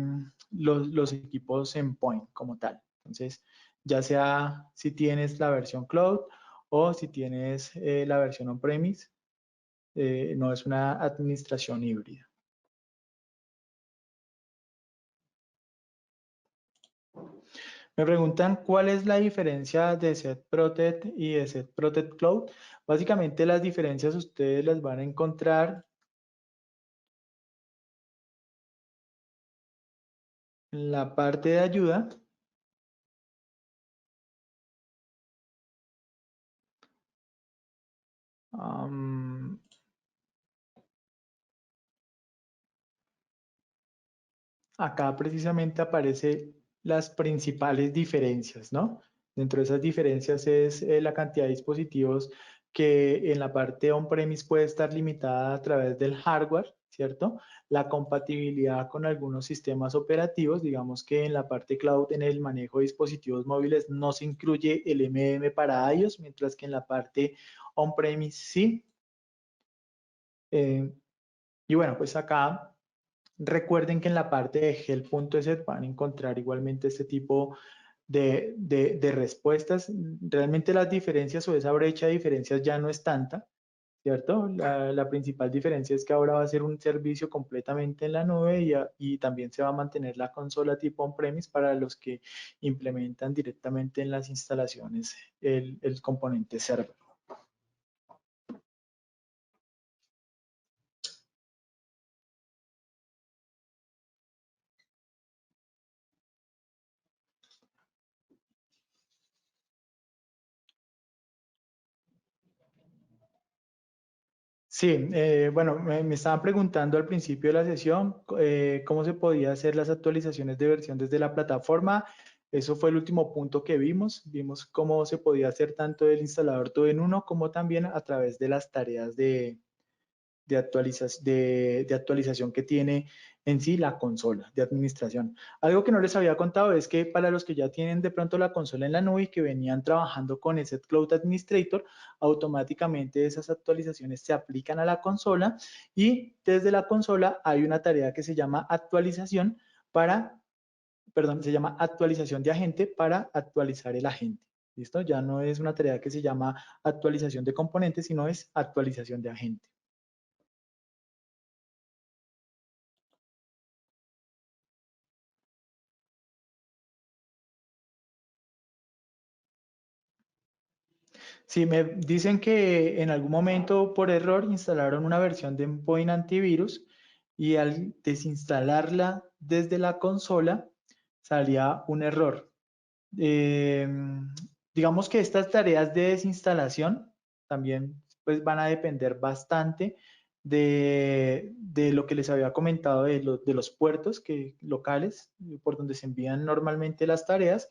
los equipos en point como tal. Entonces, ya sea si tienes la versión cloud o si tienes la versión on-premise, no es una administración híbrida. Me preguntan cuál es la diferencia de Set Protect y de Set Protect Cloud. Básicamente las diferencias ustedes las van a encontrar en la parte de ayuda. Um, Acá precisamente aparecen las principales diferencias, ¿no? Dentro de esas diferencias es la cantidad de dispositivos que en la parte on-premise puede estar limitada a través del hardware, ¿cierto? La compatibilidad con algunos sistemas operativos, digamos que en la parte cloud, en el manejo de dispositivos móviles, no se incluye el MM para iOS, mientras que en la parte on-premise sí. Eh, y bueno, pues acá recuerden que en la parte de help.eset van a encontrar igualmente este tipo de respuestas. Realmente las diferencias o esa brecha de diferencias ya no es tanta, ¿cierto? La principal diferencia es que ahora va a ser un servicio completamente en la nube y también se va a mantener la consola tipo on-premise para los que implementan directamente en las instalaciones el componente server. Sí, bueno, me estaban preguntando al principio de la sesión cómo se podía hacer las actualizaciones de versión desde la plataforma. Eso fue el último punto que vimos. Vimos cómo se podía hacer tanto el instalador todo en uno como también a través de las tareas de actualización que tiene en sí la consola de administración. Algo que no les había contado es que para los que ya tienen de pronto la consola en la nube y que venían trabajando con ese Cloud Administrator, automáticamente esas actualizaciones se aplican a la consola y desde la consola hay una tarea que se llama actualización para, perdón, se llama actualización de agente para actualizar el agente. ¿Listo? Ya no es una tarea que se llama actualización de componentes, sino es actualización de agente. Sí, me dicen que en algún momento por error instalaron una versión de Endpoint Antivirus y al desinstalarla desde la consola salía un error. Eh, digamos que estas tareas de desinstalación también pues van a depender bastante de lo que les había comentado de los puertos locales por donde se envían normalmente las tareas.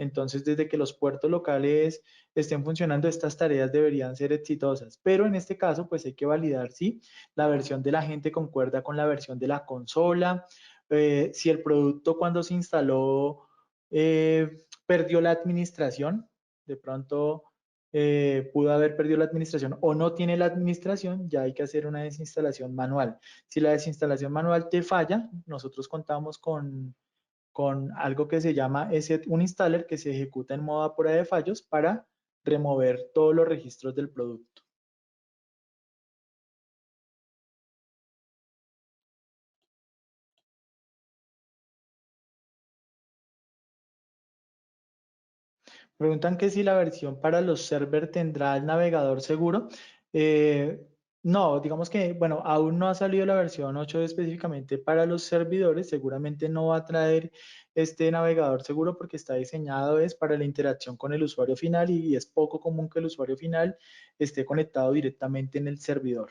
Entonces, desde que los puertos locales estén funcionando, estas tareas deberían ser exitosas. Pero en este caso, pues hay que validar si la versión de la gente concuerda con la versión de la consola, si el producto cuando se instaló perdió la administración, de pronto pudo haber perdido la administración o no tiene la administración, ya hay que hacer una desinstalación manual. Si la desinstalación manual te falla, nosotros contamos con algo que se llama ESET Uninstaller, que se ejecuta en modo a prueba de fallos para remover todos los registros del producto. Preguntan que si la versión para los servers tendrá el navegador seguro. Eh, no, digamos que, bueno, aún no ha salido la versión 8 específicamente para los servidores. Seguramente no va a traer este navegador seguro porque está diseñado es para la interacción con el usuario final y es poco común que el usuario final esté conectado directamente en el servidor.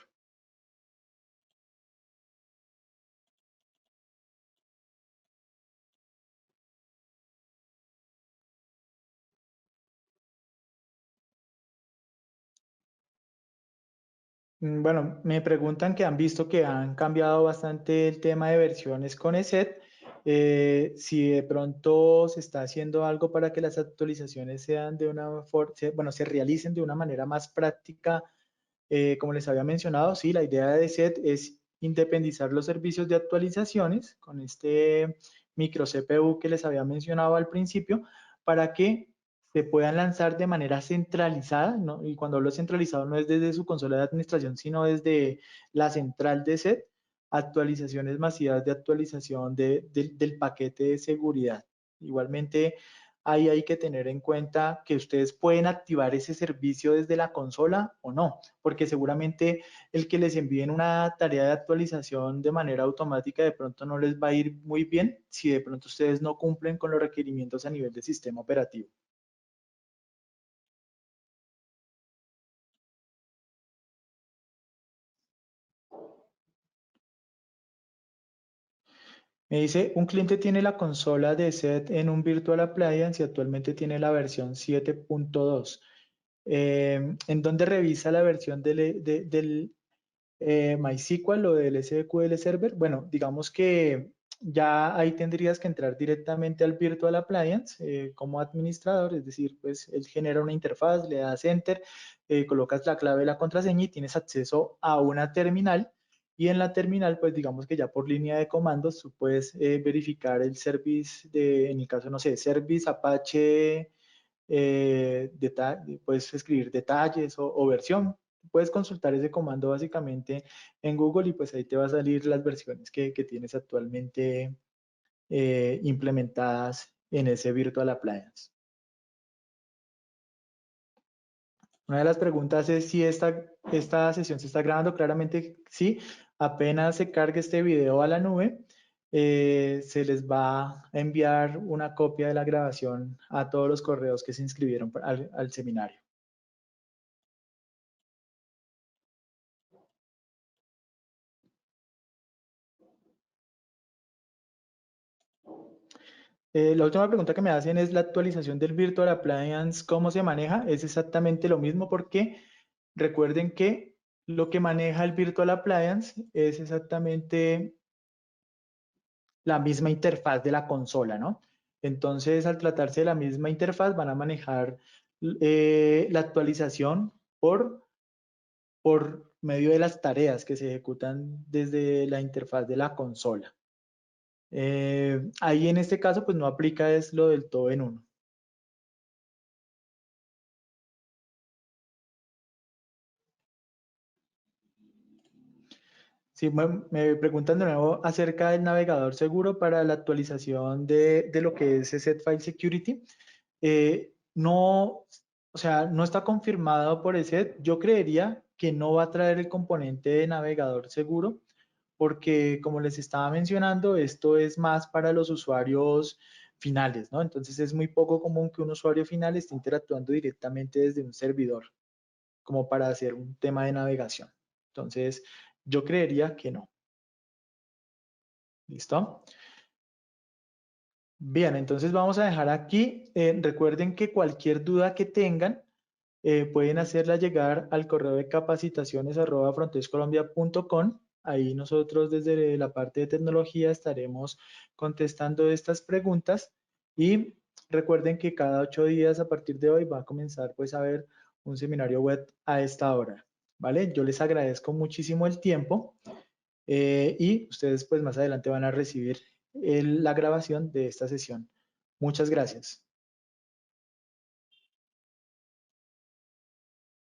Bueno, me preguntan que han visto que han cambiado bastante el tema de versiones con ESET. Si de pronto se está haciendo algo para que las actualizaciones sean de una forma, bueno, se realicen de una manera más práctica, como les había mencionado, sí, la idea de ESET es independizar los servicios de actualizaciones con este micro CPU que les había mencionado al principio para que se puedan lanzar de manera centralizada, ¿no? Y cuando hablo centralizado no es desde su consola de administración, sino desde la central de SET, actualizaciones masivas de actualización del paquete de seguridad. Igualmente, ahí hay que tener en cuenta que ustedes pueden activar ese servicio desde la consola o no, porque seguramente el que les envíen una tarea de actualización de manera automática de pronto no les va a ir muy bien si de pronto ustedes no cumplen con los requerimientos a nivel de sistema operativo. Me dice, un cliente tiene la consola de SET en un Virtual Appliance y actualmente tiene la versión 7.2. ¿En dónde revisa la versión del MySQL o del SQL Server? Bueno, digamos que ya ahí tendrías que entrar directamente al Virtual Appliance como administrador, es decir, pues él genera una interfaz, le das Enter, colocas la clave y la contraseña y tienes acceso a una terminal. Y en la terminal, pues digamos que ya por línea de comandos, tú puedes verificar el service en el caso, no sé, service Apache, puedes escribir detalles o versión. Puedes consultar ese comando básicamente en Google y pues ahí te va a salir las versiones que tienes actualmente implementadas en ese Virtual Appliance. Una de las preguntas es si esta sesión se está grabando. Claramente sí. Apenas se cargue este video a la nube, se les va a enviar una copia de la grabación a todos los correos que se inscribieron al seminario. La última pregunta que me hacen es la actualización del Virtual Appliance, ¿cómo se maneja? Es exactamente lo mismo porque recuerden que lo que maneja el Virtual Appliance es exactamente la misma interfaz de la consola, ¿no? Entonces, al tratarse de la misma interfaz, van a manejar la actualización por medio de las tareas que se ejecutan desde la interfaz de la consola. Ahí en este caso, pues no aplica es lo del todo en uno. Sí, me preguntan de nuevo acerca del navegador seguro para la actualización de lo que es Set File Security. No, o sea, no está confirmado por ESET. Yo creería que no va a traer el componente de navegador seguro, porque como les estaba mencionando, esto es más para los usuarios finales, ¿no? Entonces es muy poco común que un usuario final esté interactuando directamente desde un servidor, como para hacer un tema de navegación. Entonces, Yo creería que no. ¿Listo? Bien, entonces vamos a dejar aquí. Recuerden que cualquier duda que tengan, pueden hacerla llegar al correo de capacitaciones@frontexcolombia.com. Ahí nosotros desde la parte de tecnología estaremos contestando estas preguntas y recuerden que cada 8 días a partir de hoy va a comenzar pues a ver un seminario web a esta hora, ¿vale? Yo les agradezco muchísimo el tiempo y ustedes pues más adelante van a recibir la grabación de esta sesión. Muchas gracias.